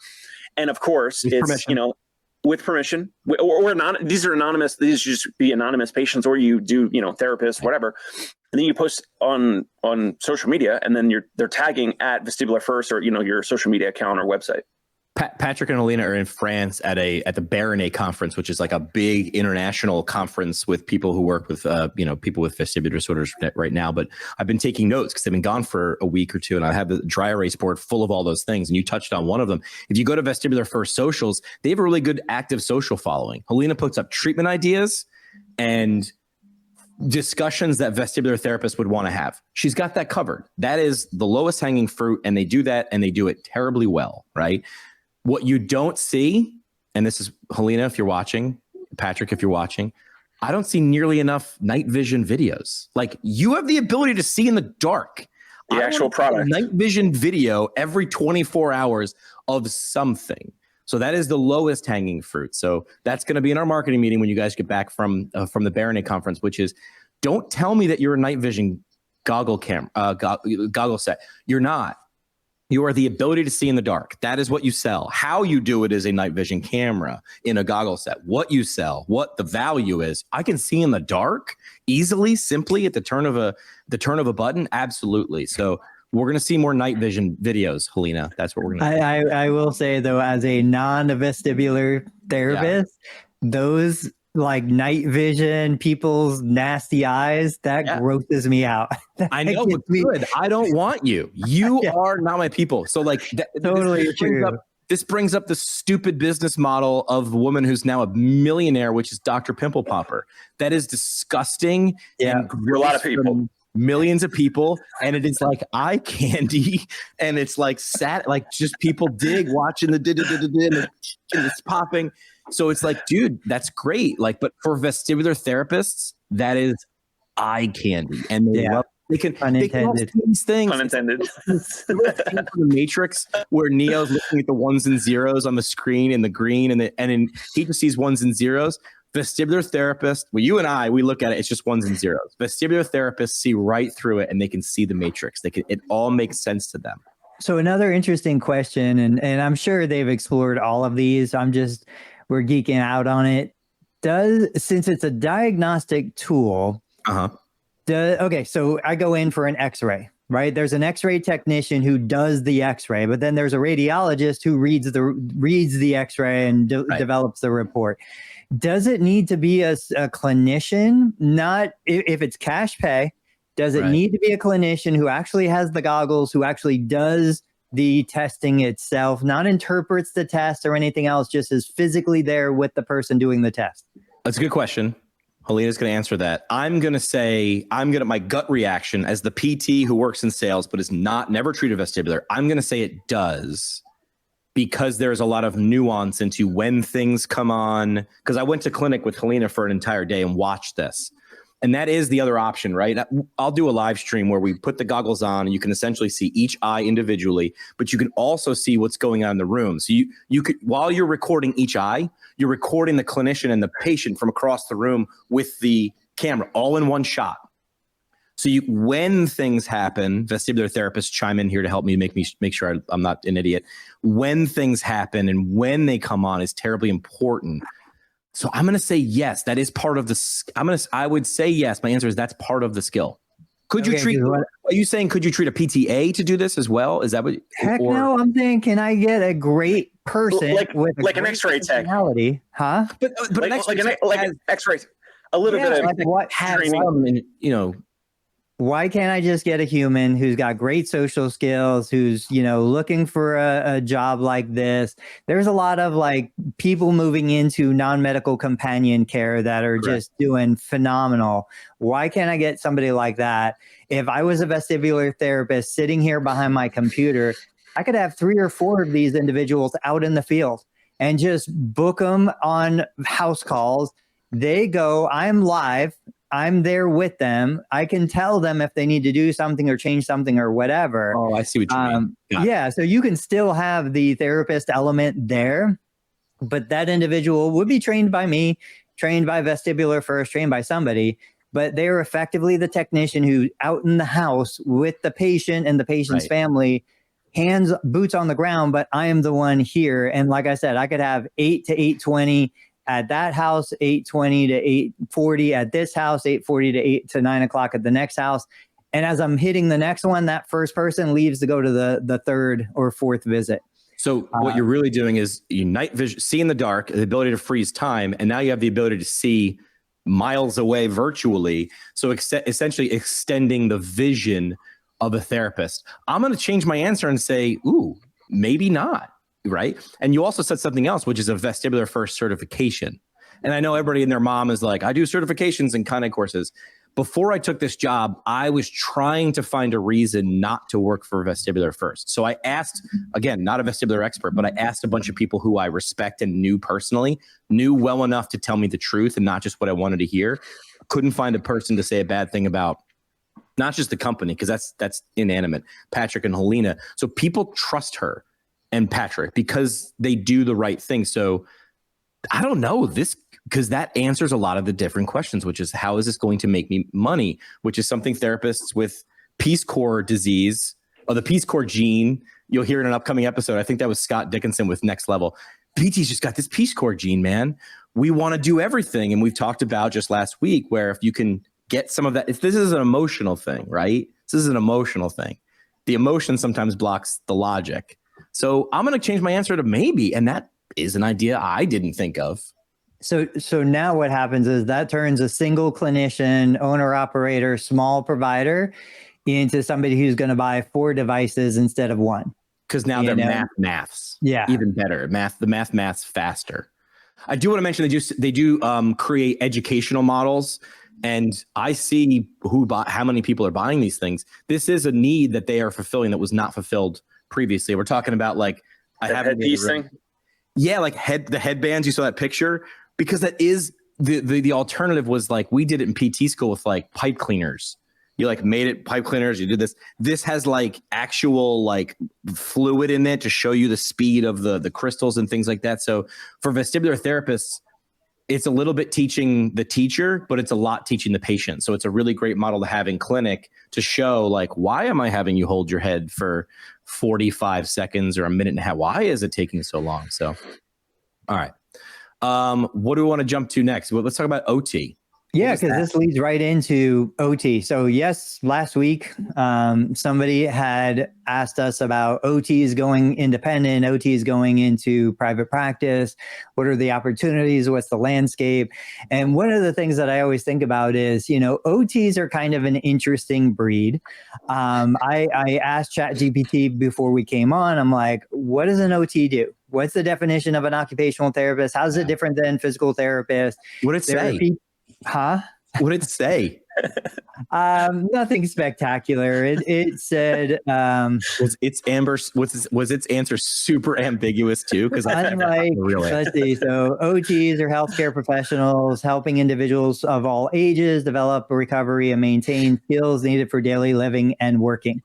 And of course, it's, permission. With permission, or not. These are anonymous. These just be anonymous patients, or you do, therapists, whatever. And then you post on social media, and then they're tagging at Vestibular First or, your social media account or website. Patrick and Helena are in France at the Baronet conference, which is like a big international conference with people who work with, people with vestibular disorders right now. But I've been taking notes because they've been gone for a week or two, and I have the dry erase board full of all those things. And you touched on one of them. If you go to Vestibular First socials, they have a really good active social following. Helena puts up treatment ideas and discussions that vestibular therapists would want to have. She's got that covered. That is the lowest hanging fruit, and they do that, and they do it terribly well, right? What you don't see, and this is Helena, if you're watching, Patrick, if you're watching, I don't see nearly enough night vision videos. Like, you have the ability to see in the dark. The actual product. Night vision video every 24 hours of something. So that is the lowest hanging fruit. So that's going to be in our marketing meeting when you guys get back from the Baronet conference, which is, don't tell me that you're a night vision goggle set. You're not. You are the ability to see in the dark. That is what you sell. How you do it is a night vision camera in a goggle set. What you sell, what the value is. I can see in the dark easily, simply at the turn of a button. Absolutely. So we're going to see more night vision videos, Helena. That's what we're going to do. I will say, though, as a non-vestibular therapist, those like night vision, people's nasty eyes, that grosses me out. I know, but good. I don't want you. You are not my people. So like, totally true. This brings up the stupid business model of a woman who's now a millionaire, which is Dr. Pimple Popper. That is disgusting. And for a lot of people. Millions of people, and it is like eye candy, and it's like like just people watching the and it's popping. So it's like, dude, that's great. Like, but for vestibular therapists, that is eye candy, and they can see these things. Unintended. The Matrix, where Neo's looking at the ones and zeros on the screen in the green, and then he just sees ones and zeros. Vestibular therapists, well, you and I, we look at it, it's just ones and zeros. Vestibular therapists see right through it, and they can see the matrix. It all makes sense to them. So another interesting question, and I'm sure they've explored all of these. We're geeking out on it. Since it's a diagnostic tool, okay, so I go in for an x-ray, right? There's an x-ray technician who does the x-ray, but then there's a radiologist who reads the x-ray and develops the report. Does it need to be a clinician? Not if it's cash pay. Does it need to be a clinician who actually has the goggles, who actually does the testing itself, not interprets the test or anything else, just is physically there with the person doing the test? That's a good question. Helena's going to answer that. I'm going to say, my gut reaction as the PT who works in sales but is never treated vestibular, I'm going to say it does. Because there's a lot of nuance into when things come on. Because I went to clinic with Helena for an entire day and watched this. And that is the other option, right? I'll do a live stream where we put the goggles on and you can essentially see each eye individually, but you can also see what's going on in the room. So you could, while you're recording each eye, you're recording the clinician and the patient from across the room with the camera all in one shot. So when things happen, vestibular therapists chime in here to help me make sure I'm not an idiot. When things happen and when they come on is terribly important. So I'm going to say yes. That is part of the. I would say yes. My answer is that's part of the skill. Could you treat? Are you saying could you treat a PTA to do this as well? Is that what? Heck no. I'm saying, can I get a great person with like an X-ray tech? Huh? But like an X-ray. A little bit of what training. Why can't I just get a human who's got great social skills, who's, looking for a job like this? There's a lot of like people moving into non-medical companion care that are just doing phenomenal. Why can't I get somebody like that? If I was a vestibular therapist sitting here behind my computer, I could have 3 or 4 of these individuals out in the field and just book them on house calls. They go, I'm live. I'm there with them. I can tell them if they need to do something or change something or whatever. Oh, I see what you mean. Yeah. So you can still have the therapist element there, but that individual would be trained by me, trained by Vestibular First, trained by somebody, but they're effectively the technician who out in the house with the patient and the patient's family, boots on the ground, but I am the one here. And like I said, I could have 8 to 8:20 at that house, 8:20 to 8:40 at this house, 8:40 to 8 to 9 o'clock at the next house. And as I'm hitting the next one, that first person leaves to go to the 3rd or 4th visit. So what you're really doing is night vision, see in the dark, the ability to freeze time. And now you have the ability to see miles away virtually. So essentially extending the vision of a therapist. I'm going to change my answer and say, ooh, maybe not. Right. And you also said something else, which is a Vestibular First certification. And I know everybody and their mom is like, I do certifications and Kine courses. Before I took this job, I was trying to find a reason not to work for Vestibular First. So I asked, again, not a vestibular expert, but I asked a bunch of people who I respect and knew personally, knew well enough to tell me the truth and not just what I wanted to hear. Couldn't find a person to say a bad thing about not just the company, because that's inanimate, Patrick and Helena. So people trust her and Patrick because they do the right thing. So I don't know this, because that answers a lot of the different questions, which is how is this going to make me money, which is something therapists with Peace Corps disease or the Peace Corps gene, you'll hear in an upcoming episode. I think that was Scott Dickinson with Next Level. PT's just got this Peace Corps gene, man. We want to do everything. And we've talked about just last week where if you can get some of that, if this is an emotional thing, right? This is an emotional thing. The emotion sometimes blocks the logic. So I'm going to change my answer to maybe, and that is an idea I didn't think of. So now what happens is that turns a single clinician, owner, operator, small provider into somebody who's going to buy 4 devices instead of 1. Because now they're maths. Yeah. Even better. The maths faster. I do want to mention they do create educational models, and I see how many people are buying these things. This is a need that they are fulfilling that was not fulfilled previously. We're talking about like I have headpiece thing. Yeah, like the headbands. You saw that picture, because that is the alternative was like we did it in PT school with like pipe cleaners. You like made it pipe cleaners. You did this. This has like actual like fluid in it to show you the speed of the crystals and things like that. So for vestibular therapists, it's a little bit teaching the teacher, but it's a lot teaching the patient. So it's a really great model to have in clinic to show like, why am I having you hold your head for 45 seconds or a minute and a half? Why is it taking so long? So, all right. What do we want to jump to next? Well, let's talk about OT. Yeah, because this leads right into OT. So yes, last week, somebody had asked us about OTs going independent, OTs going into private practice. What are the opportunities? What's the landscape? And one of the things that I always think about is, OTs are kind of an interesting breed. I asked ChatGPT before we came on, I'm like, what does an OT do? What's the definition of an occupational therapist? How's it different than physical therapist? What did it say? Huh? What did it say? Nothing spectacular. It said was its answer super ambiguous too? Because let's see. So OTs are healthcare professionals helping individuals of all ages develop, recovery, and maintain skills needed for daily living and working.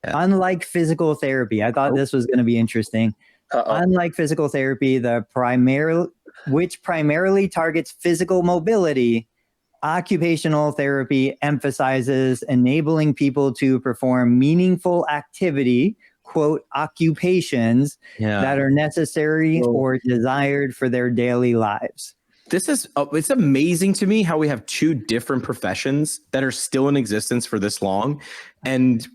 Yeah. Unlike physical therapy, I thought this was going to be interesting. Unlike physical therapy, which primarily targets physical mobility, occupational therapy emphasizes enabling people to perform meaningful activity, quote, occupations that are necessary or desired for their daily lives. This is, it's amazing to me how we have two different professions that are still in existence for this long. And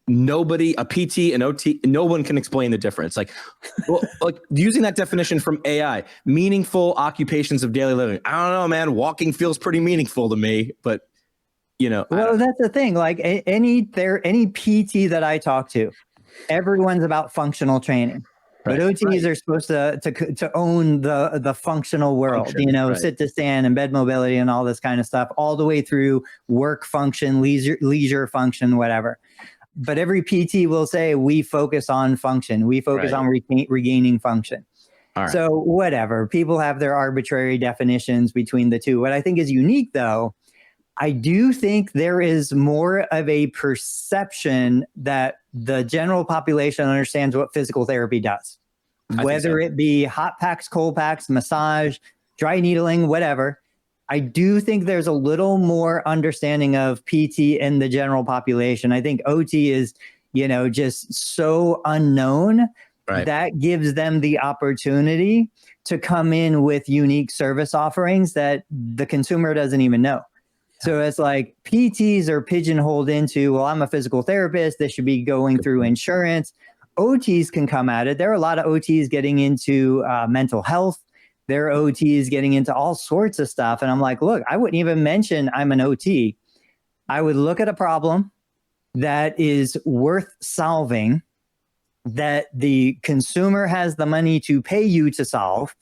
nobody, a PT, an OT, no one can explain the difference. Like, well, like using that definition from AI, meaningful occupations of daily living. I don't know, man. Walking feels pretty meaningful to me, but well, that's the thing. Like any PT that I talk to, everyone's about functional training. But OTs are supposed to own the functional world, sit to stand and bed mobility and all this kind of stuff, all the way through work function, leisure function, whatever. But every PT will say, we focus on function. We focus on regaining function. So whatever, people have their arbitrary definitions between the two. What I think is unique, though, I do think there is more of a perception that the general population understands what physical therapy does, whether it be hot packs, cold packs, massage, dry needling, whatever. I do think there's a little more understanding of PT in the general population. I think OT is, just so unknown that gives them the opportunity to come in with unique service offerings that the consumer doesn't even know. So it's like PTs are pigeonholed into, well, I'm a physical therapist. This should be going through insurance. OTs can come at it. There are a lot of OTs getting into mental health. There are OTs getting into all sorts of stuff. And I'm like, look, I wouldn't even mention I'm an OT. I would look at a problem that is worth solving, that the consumer has the money to pay you to solve.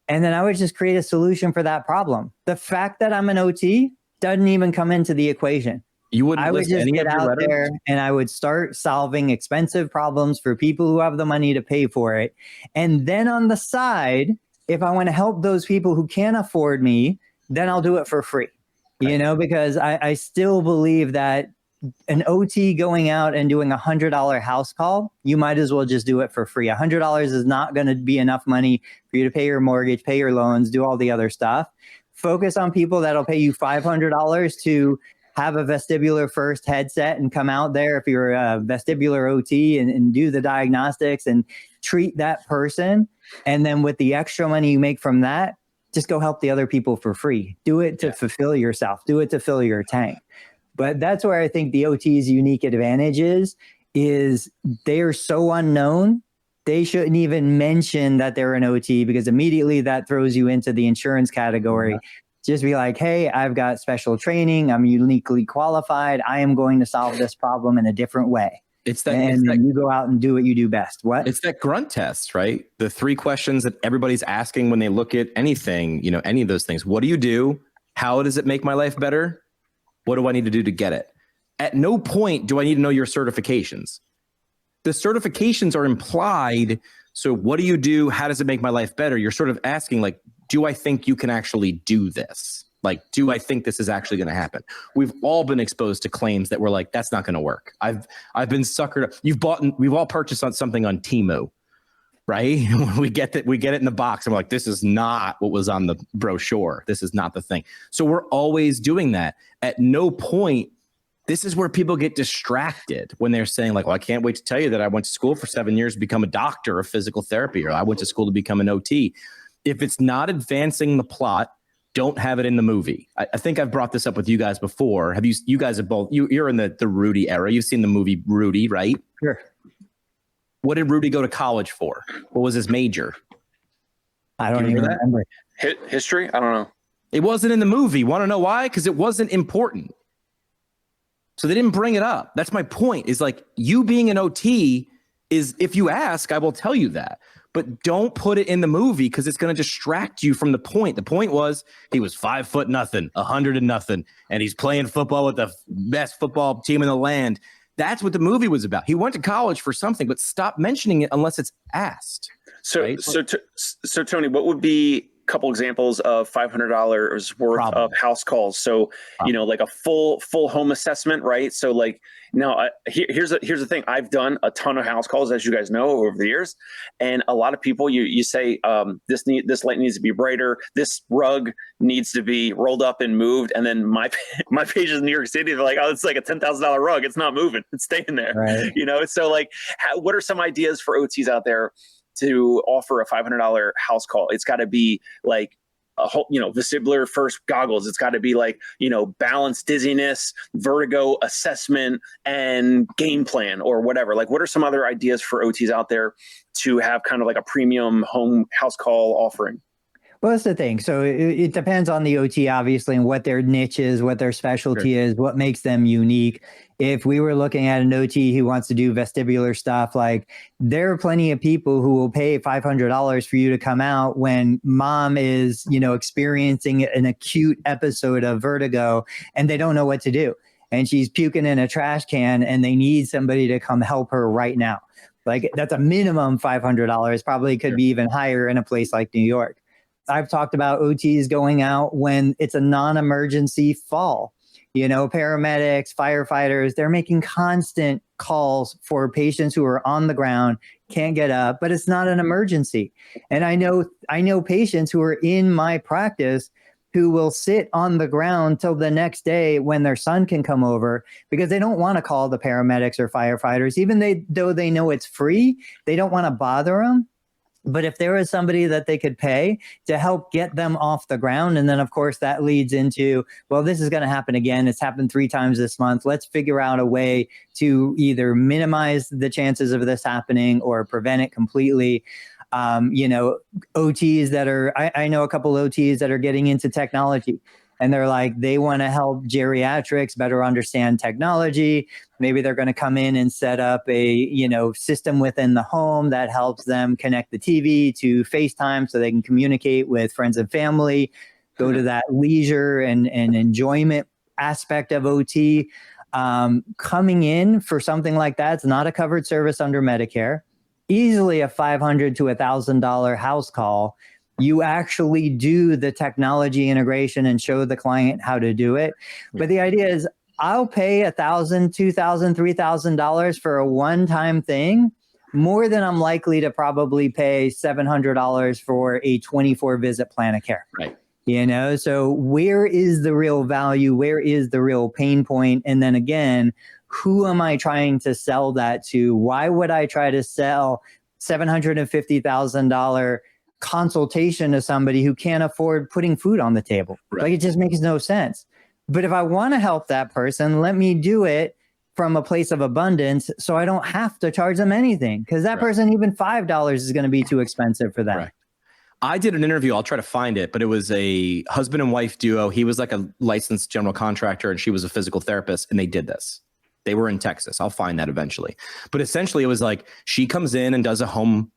And then I would just create a solution for that problem. The fact that I'm an OT doesn't even come into the equation. You wouldn't I would list just any get of your out letters? there and I would start solving expensive problems for people who have the money to pay for it. And then on the side, if I want to help those people who can't afford me, then I'll do it for free. Because I still believe that an OT going out and doing $100 house call, you might as well just do it for free. $100 is not going to be enough money for you to pay your mortgage, pay your loans, do all the other stuff. Focus on people that'll pay you $500 to have a Vestibular First headset and come out there if you're a vestibular OT and do the diagnostics and treat that person. And then with the extra money you make from that, just go help the other people for free. Do it to fulfill yourself. Do it to fill your tank. But that's where I think the OT's unique advantage is they are so unknown. They shouldn't even mention that they're an OT because immediately that throws you into the insurance category. Just be like, hey, I've got special training. I'm uniquely qualified. I am going to solve this problem in a different way. Then you go out and do what you do best. What? It's that grunt test, right? The 3 questions that everybody's asking when they look at anything, any of those things. What do you do? How does it make my life better? What do I need to do to get it? At no point do I need to know your certifications. The certifications are implied. So what do you do? How does it make my life better? You're sort of asking, like, do I think you can actually do this? Like, do I think this is actually going to happen? We've all been exposed to claims that we're like, that's not going to work. I've been suckered up. We've all purchased on something on Temu, right? we get it in the box. And we're like, this is not what was on the brochure. This is not the thing. So we're always doing that. At no point, this is where people get distracted when they're saying like, well, I can't wait to tell you that I went to school for 7 years to become a doctor of physical therapy, or I went to school to become an OT. If it's not advancing the plot, don't have it in the movie. I think I've brought this up with you guys before. You guys have both, you're in the Rudy era. You've seen the movie Rudy, right? Sure. What did Rudy go to college for? What was his major? I don't even remember. History? I don't know. It wasn't in the movie. Want to know why? Because it wasn't important. So they didn't bring it up. That's my point, is like, you being an OT is, if you ask, I will tell you that. But don't put it in the movie because it's going to distract you from the point. The point was he was 5'0", 100 and nothing, and he's playing football with the best football team in the land. That's what the movie was about. He went to college for something, but stop mentioning it unless it's asked. So, right? so Tony, what would be couple examples of $500 worth of house calls. So, like a full home assessment, right? So like now here's the thing. I've done a ton of house calls, as you guys know, over the years. And a lot of people, you say, this light needs to be brighter. This rug needs to be rolled up and moved. And then my page is in New York City. They're like, oh, it's like a $10,000 rug. It's not moving. It's staying there. Right. So like, what are some ideas for OTs out there to offer a $500 house call? It's got to be like a whole, Vestibular First goggles. It's got to be like, balance, dizziness, vertigo assessment, and game plan or whatever. Like, what are some other ideas for OTs out there to have kind of like a premium home house call offering? Well, that's the thing. So it depends on the OT, obviously, and what their niche is, what their specialty is, what makes them unique. If we were looking at an OT who wants to do vestibular stuff, like there are plenty of people who will pay $500 for you to come out when mom is, experiencing an acute episode of vertigo and they don't know what to do. And she's puking in a trash can and they need somebody to come help her right now. Like that's a minimum $500, probably could be even higher in a place like New York. I've talked about OTs going out when it's a non-emergency fall. Paramedics, firefighters, they're making constant calls for patients who are on the ground, can't get up, but it's not an emergency. And I know patients who are in my practice who will sit on the ground till the next day when their son can come over because they don't want to call the paramedics or firefighters, even though they know it's free, they don't want to bother them. But if there was somebody that they could pay to help get them off the ground, and then of course that leads into, well, this is going to happen again. It's happened 3 times this month. Let's figure out a way to either minimize the chances of this happening or prevent it completely. OTs that are, I know a couple OTs that are getting into technology. And they're like, they want to help geriatrics better understand technology. Maybe they're going to come in and set up a, system within the home that helps them connect the TV to FaceTime so they can communicate with friends and family, go to that leisure and enjoyment aspect of OT. Coming in for something like that, it's not a covered service under Medicare. Easily a $500 to $1,000 house call. You actually do the technology integration and show the client how to do it. But the idea is I'll pay $1,000, $2,000, $3,000 for a one-time thing more than I'm likely to probably pay $700 for a 24 visit plan of care. Right. So where is the real value? Where is the real pain point? And then again, who am I trying to sell that to? Why would I try to sell $750,000 consultation to somebody who can't afford putting food on the table? Right. Like it just makes no sense. But if I want to help that person, let me do it from a place of abundance so I don't have to charge them anything, because that person, even $5 is going to be too expensive for them. Right. I did an interview. I'll try to find it, but it was a husband and wife duo. He was like a licensed general contractor and she was a physical therapist, and they did this. They were in Texas. I'll find that eventually. But essentially it was like she comes in and does a home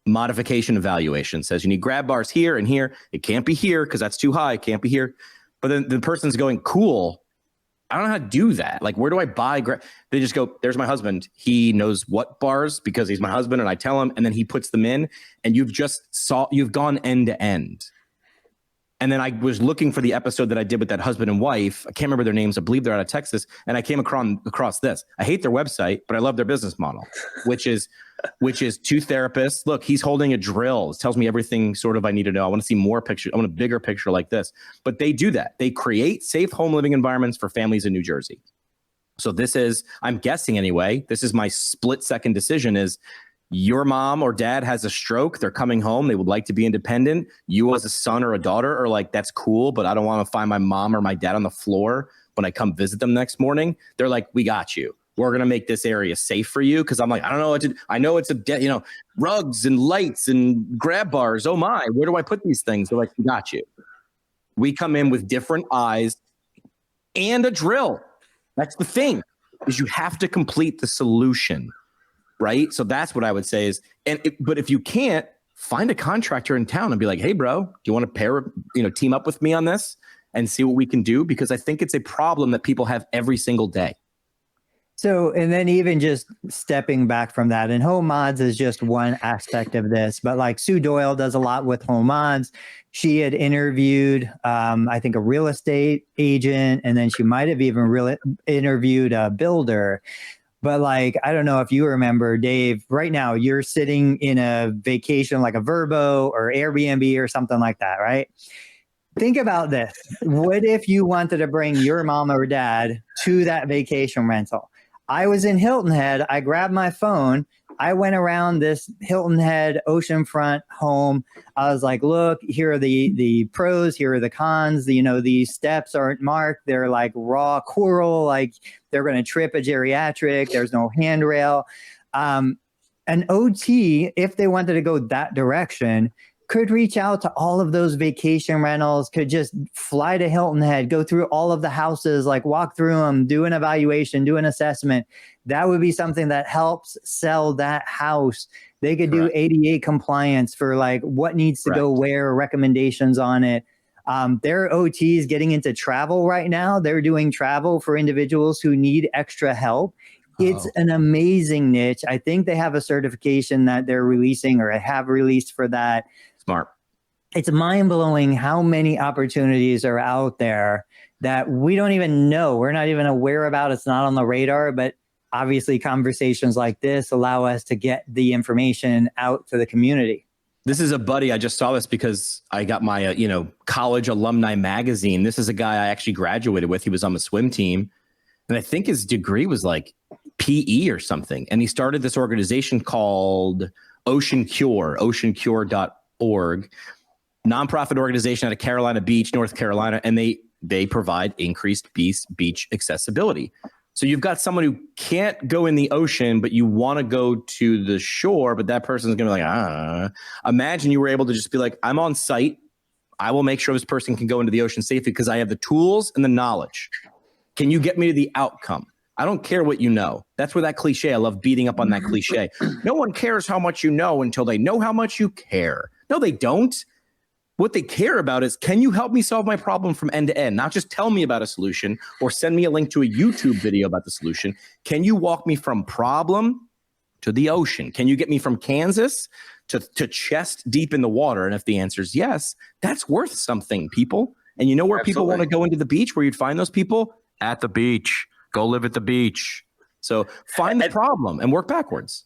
modification evaluation, says you need grab bars here and here. It can't be here because that's too high. It can't be here. But then the person's going, cool, I don't know how to do that. Like, where do I buy? They just go, there's my husband. He knows what bars because he's my husband, and I tell him, and then he puts them in, and you've gone end to end. And then I was looking for the episode that I did with that husband and wife. I can't remember their names. I believe they're out of Texas. And I came across this. I hate their website, but I love their business model, which is 2 therapists. Look, he's holding a drill. It tells me everything sort of I need to know. I want to see more pictures. I want a bigger picture like this. But they do that. They create safe home living environments for families in New Jersey. So this is, I'm guessing anyway, this is my split second decision is, your mom or dad has a stroke. They're coming home. They would like to be independent. You as a son or a daughter are like, that's cool, but I don't want to find my mom or my dad on the floor when I come visit them next morning. They're like, we got you. We're going to make this area safe for you. Cause I'm like, I don't know what to do. I know it's rugs and lights and grab bars. Oh my, where do I put these things? They're like, we got you. We come in with different eyes and a drill. That's the thing, is you have to complete the solution. Right. So that's what I would say is, but if you can't, find a contractor in town and be like, hey, bro, do you want to team up with me on this and see what we can do? Because I think it's a problem that people have every single day. So, and then even just stepping back from that, and home mods is just one aspect of this, but like Sue Doyle does a lot with home mods. She had interviewed, I think, a real estate agent, and then she might have even interviewed a builder. But like, I don't know if you remember, Dave, right now you're sitting in a vacation like a Vrbo or Airbnb or something like that, right? Think about this. What if you wanted to bring your mom or dad to that vacation rental? I was in Hilton Head. I grabbed my phone. I went around this Hilton Head oceanfront home. I was like, look, here are the pros. Here are the cons. You know, these steps aren't marked. They're like raw coral. Like they're going to trip a geriatric. There's no handrail. An OT, if they wanted to go that direction, could reach out to all of those vacation rentals, could just fly to Hilton Head, go through all of the houses, like walk through them, do an evaluation, do an assessment. That would be something that helps sell that house. They could do ADA compliance for like what needs to go where, recommendations on it. There are OTs getting into travel right now. They're doing travel for individuals who need extra help. It's an amazing niche. I think they have a certification that they're releasing or have released for that. Smart. It's mind-blowing how many opportunities are out there that we don't even know. We're not even aware about. It's not on the radar, but obviously conversations like this allow us to get the information out to the community. This is a buddy. I just saw this because I got my, college alumni magazine. This is a guy I actually graduated with. He was on the swim team. And I think his degree was like PE or something. And he started this organization called Ocean Cure, oceancure.org, nonprofit organization out of Carolina Beach, North Carolina. And they provide increased beach accessibility. So you've got someone who can't go in the ocean, but you want to go to the shore, but that person's going to be like, Imagine you were able to just be like, I'm on site. I will make sure this person can go into the ocean safely because I have the tools and the knowledge. Can you get me to the outcome? I don't care what you know. That's where that cliche, I love beating up on that cliche. No one cares how much you know until they know how much you care. No, they don't. What they care about is, can you help me solve my problem from end to end? Not just tell me about a solution or send me a link to a YouTube video about the solution. Can you walk me from problem to the ocean? Can you get me from Kansas to chest deep in the water? And if the answer is yes, that's worth something, people. And you know where people want to go into the beach, where you'd find those people? At the beach. Go live at the beach. So find the problem and work backwards.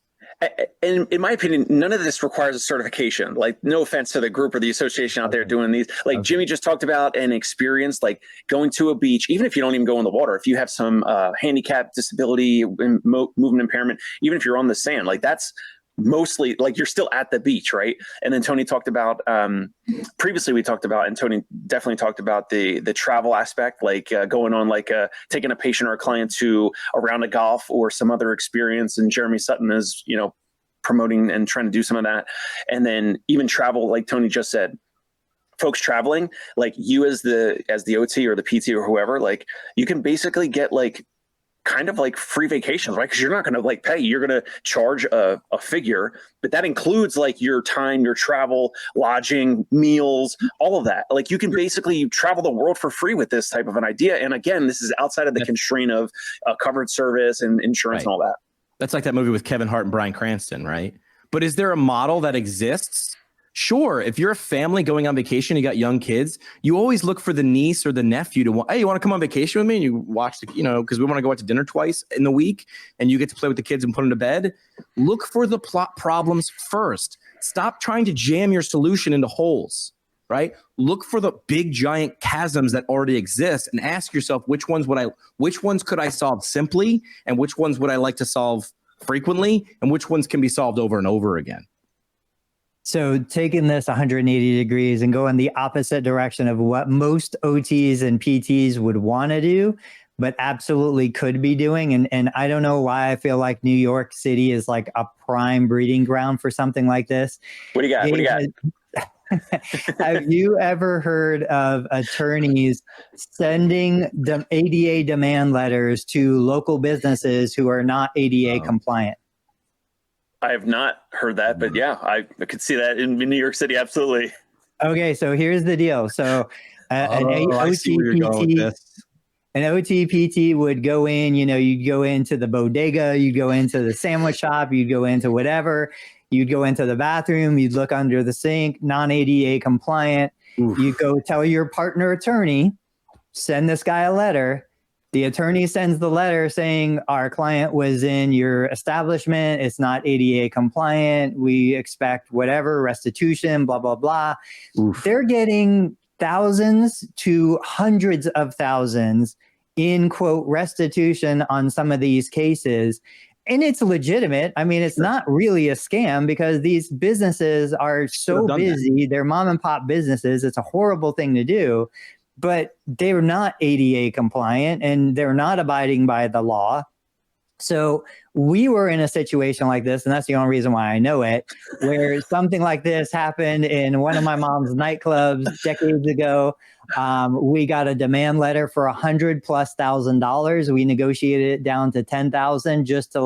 And in my opinion, none of this requires a certification. Like, no offense to the group or the association out there doing these. Like Jimmy just talked about an experience, like going to a beach, even if you don't even go in the water, if you have some handicap, disability, movement impairment, even if you're on the sand, like that's mostly like you're still at the beach, right? And then Tony talked about previously we talked about, and Tony definitely talked about the travel aspect, like going on like taking a patient or a client to a round of golf or some other experience. And Jeremy Sutton is promoting and trying to do some of that. And then even travel, like Tony just said, folks traveling, like you as the OT or the PT or whoever, like you can basically get like kind of like free vacations, right? Because you're not going to like pay, you're going to charge a figure, but that includes like your time, your travel, lodging, meals, all of that. Like you can basically travel the world for free with this type of an idea. And again, this is outside of the constraint of covered service and insurance and all that. That's like that movie with Kevin Hart and Bryan Cranston, right? But is there a model that exists? Sure. If you're a family going on vacation, you got young kids, you always look for the niece or the nephew to want, hey, you want to come on vacation with me? And you watch because we want to go out to dinner twice in the week and you get to play with the kids and put them to bed. Look for the plot problems first. Stop trying to jam your solution into holes, right? Look for the big giant chasms that already exist and ask yourself, which ones could I solve simply? And which ones would I like to solve frequently? And which ones can be solved over and over again? So taking this 180 degrees and going the opposite direction of what most OTs and PTs would want to do, but absolutely could be doing. And I don't know why I feel like New York City is like a prime breeding ground for something like this. What do you got? Have you ever heard of attorneys sending the ADA demand letters to local businesses who are not ADA compliant? I have not heard that, but yeah, I could see that in New York City. Absolutely. Okay, so here's the deal. So an OT PT, An OT PT would go in, you'd go into the bodega, you'd go into the sandwich shop, you'd go into whatever, you'd go into the bathroom, you'd look under the sink, non-ADA compliant. Oof. You go tell your partner attorney, send this guy a letter. The attorney sends the letter saying our client was in your establishment. It's not ADA compliant. We expect whatever restitution, blah, blah, blah. Oof. They're getting thousands to hundreds of thousands in quote restitution on some of these cases. And it's legitimate. I mean, it's not really a scam because these businesses are so busy. They're mom and pop businesses. It's a horrible thing to do, but they're not ADA compliant and they're not abiding by the law. So we were in a situation like this, and that's the only reason why I know it, where something like this happened in one of my mom's nightclubs decades ago. We got a demand letter for $100,000+. We negotiated it down to 10,000 just to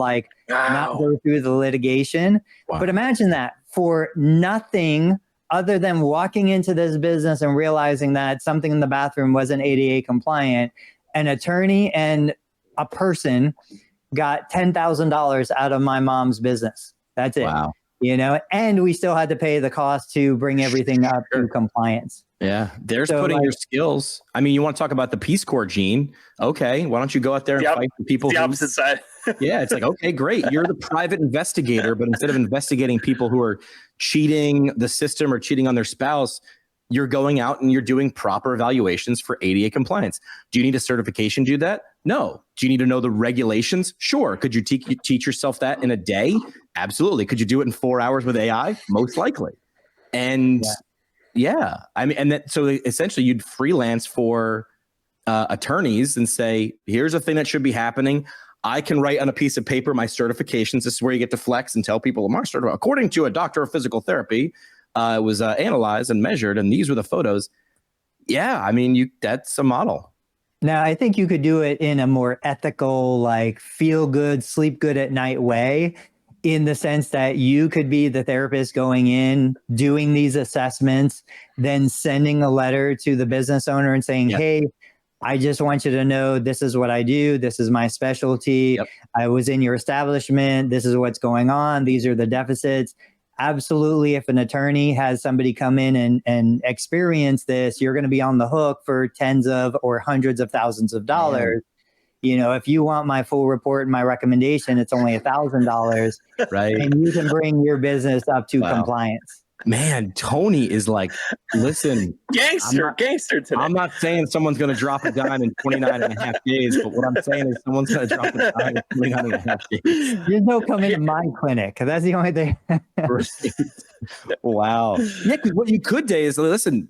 not go through the litigation. Wow. But imagine that for nothing other than walking into this business and realizing that something in the bathroom wasn't ADA compliant, an attorney and a person got $10,000 out of my mom's business. That's it. Wow. And we still had to pay the cost to bring everything up to compliance. Yeah. There's putting your skills. I mean, you want to talk about the Peace Corps, Gene? Okay. Why don't you go out there and fight the people? The opposite side. Yeah. It's like, okay, great. You're the private investigator, but instead of investigating people who are cheating the system or cheating on their spouse, you're going out and you're doing proper evaluations for ADA compliance. Do you need a certification to do that? No. Do you need to know the regulations? Sure. Could you teach yourself that in a day? Absolutely. Could you do it in 4 hours with AI? Most likely. And I mean, so essentially you'd freelance for attorneys and say, here's a thing that should be happening. I can write on a piece of paper my certifications. This is where you get to flex and tell people, I'm certified. According to a doctor of physical therapy, it was analyzed and measured, and these were the photos. Yeah, I mean, that's a model. Now, I think you could do it in a more ethical, feel good, sleep good at night way, in the sense that you could be the therapist going in, doing these assessments, then sending a letter to the business owner and saying, hey, I just want you to know this is what I do. This is my specialty. Yep. I was in your establishment. This is what's going on. These are the deficits. Absolutely. If an attorney has somebody come in and experience this, you're going to be on the hook for tens of or hundreds of thousands of dollars. If you want my full report and my recommendation, it's only $1,000. Right. And you can bring your business up to compliance. Man, Tony is like, listen, gangster today. I'm not saying someone's going to drop a dime in 29 and a half days, but what I'm saying is someone's going to drop a dime in 29 and a half days. There's no coming to my clinic. That's the only thing. Wow. Yeah, because what you could do is, listen,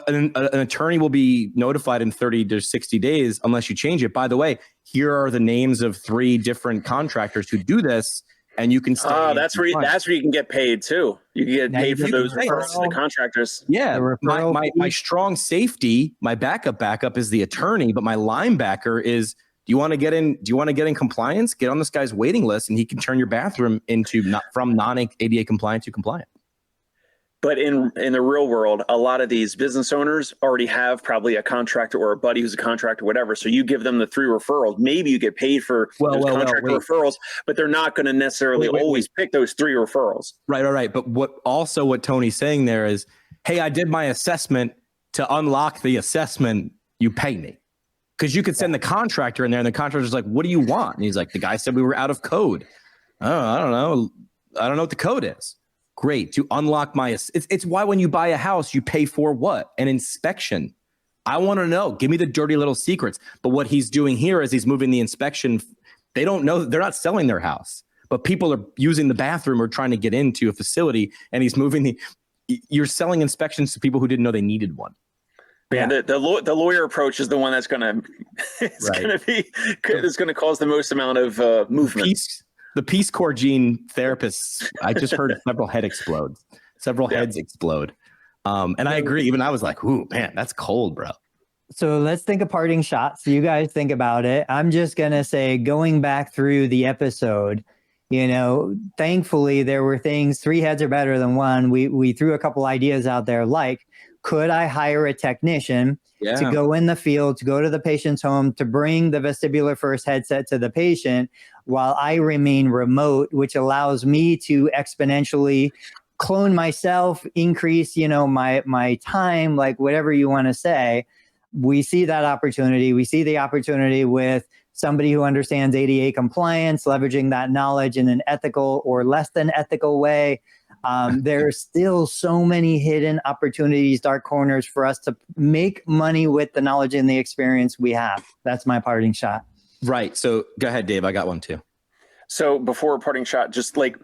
an attorney will be notified in 30 to 60 days unless you change it. By the way, here are the names of 3 different contractors who do this. And you can stay. That's where you can get paid too. You can get paid for those referrals to the contractors. Yeah, my strong safety, my backup is the attorney, but my linebacker is: do you want to get in? Do you want to get in compliance? Get on this guy's waiting list, and he can turn your bathroom into from non-ADA compliant to compliant. But in the real world, a lot of these business owners already have probably a contractor or a buddy who's a contractor, whatever. So you give them the 3 referrals. Maybe you get paid for those contractor referrals, but they're not going to necessarily always pick those 3 referrals. Right. But what Tony's saying there is, hey, I did my assessment. To unlock the assessment, you pay me. Because you could send the contractor in there, and the contractor's like, what do you want? And he's like, the guy said we were out of code. Oh, I don't know. I don't know what the code is. Great. To unlock it's why when you buy a house, you pay for what? An inspection. I want to know. Give me the dirty little secrets. But what he's doing here is he's moving the inspection. They don't know. They're not selling their house, but people are using the bathroom or trying to get into a facility, and he's moving you're selling inspections to people who didn't know they needed one. Yeah, the lawyer approach is the one that's going to cause the most amount of movement. The Peace Corps Gene therapists, I just heard several heads explode. And I agree. Even I was like, ooh, man, that's cold, bro. So let's think of parting shots. You guys think about it. I'm just going to say, going back through the episode, thankfully there were things, 3 heads are better than one. We threw a couple ideas out there like could I hire a technician to go in the field, to go to the patient's home, to bring the Vestibular First headset to the patient while I remain remote, which allows me to exponentially clone myself, increase, my time, like whatever you want to say. We see that opportunity. We see the opportunity with somebody who understands ADA compliance, leveraging that knowledge in an ethical or less than ethical way. There's still so many hidden opportunities, dark corners for us to make money with the knowledge and the experience we have. That's my parting shot. Right. So go ahead, Dave. I got one too. So before a parting shot, just like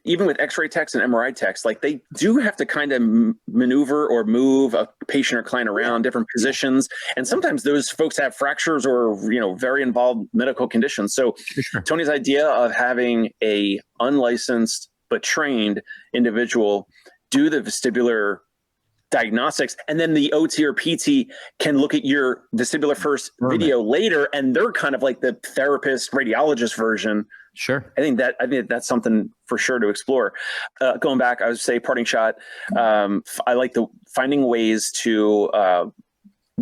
even with x-ray techs and MRI techs, like they do have to kind of maneuver or move a patient or client around different positions. And sometimes those folks have fractures or, very involved medical conditions. So Tony's idea of having a unlicensed but trained individual do the vestibular diagnostics, and then the OT or PT can look at your Vestibular First video later, and they're kind of like the therapist radiologist version. Sure. I think that's something for sure to explore. Going back, I would say parting shot. I like finding ways to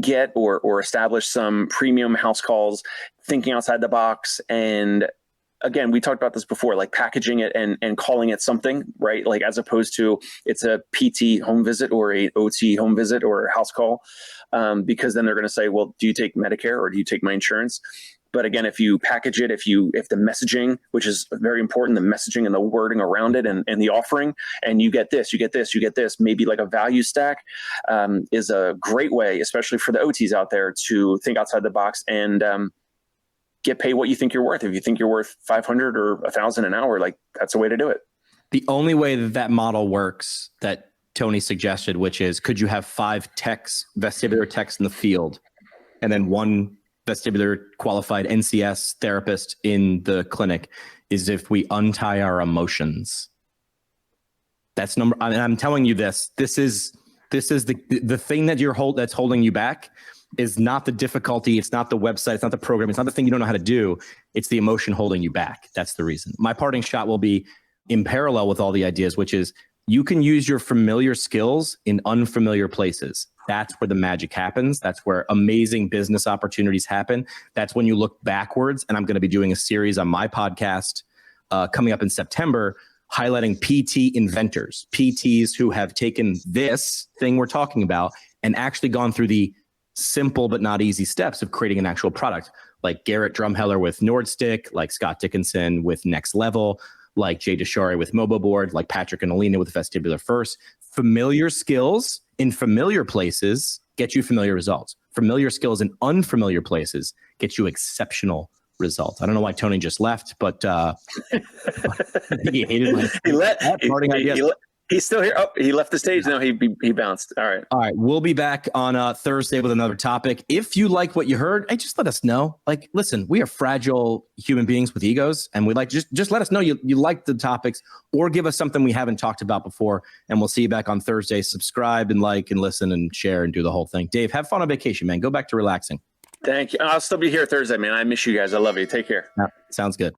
get or establish some premium house calls, thinking outside the box. And again, we talked about this before, like packaging it and calling it something, right? Like as opposed to it's a PT home visit or a OT home visit or a house call, because then they're going to say, well, do you take Medicare or do you take my insurance? But again, if you package it, if the messaging, which is very important, the messaging and the wording around it and the offering, and you get this, maybe like a value stack, is a great way, especially for the OTs out there, to think outside the box and get paid what you think you're worth. If you think you're worth $500 or $1,000 an hour, like that's a way to do it. The only way that model works that Tony suggested, which is, could you have 5 vestibular techs in the field and then 1 vestibular qualified NCS therapist in the clinic, is if we untie our emotions. That's I'm telling you this is the thing that that's holding you back is not the difficulty. It's not the website. It's not the program. It's not the thing you don't know how to do. It's the emotion holding you back. That's the reason. My parting shot will be in parallel with all the ideas, which is you can use your familiar skills in unfamiliar places. That's where the magic happens. That's where amazing business opportunities happen. That's when you look backwards. And I'm going to be doing a series on my podcast coming up in September, highlighting PT inventors, PTs who have taken this thing we're talking about and actually gone through the simple but not easy steps of creating an actual product, like Garrett Drumheller with Nordstick, like Scott Dickinson with Next Level, like Jay Deshari with MoboBoard, like Patrick and Alina with Vestibular First. Familiar skills in familiar places get you familiar results. Familiar skills in unfamiliar places get you exceptional results. I don't know why Tony just left, but he hated my He's still here. Oh, he left the stage. No, he bounced. All right. We'll be back on Thursday with another topic. If you like what you heard, just let us know. Like, listen, we are fragile human beings with egos, and we like just let us know you like the topics, or give us something we haven't talked about before. And we'll see you back on Thursday. Subscribe and like and listen and share and do the whole thing. Dave, have fun on vacation, man. Go back to relaxing. Thank you. I'll still be here Thursday, man. I miss you guys. I love you. Take care. Yeah, sounds good.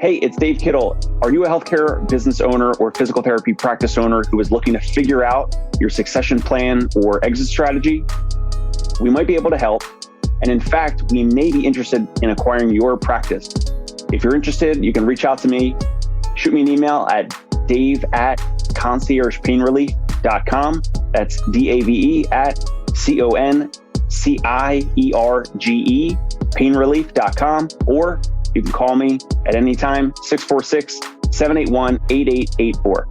Hey, it's Dave Kittle. Are you a healthcare business owner or physical therapy practice owner who is looking to figure out your succession plan or exit strategy? We might be able to help. And in fact, we may be interested in acquiring your practice. If you're interested, you can reach out to me. Shoot me an email at dave@conciergepainrelief.com. That's DAVE@CONCIERGE painrelief.com, or you can call me at any time, 646-781-8884.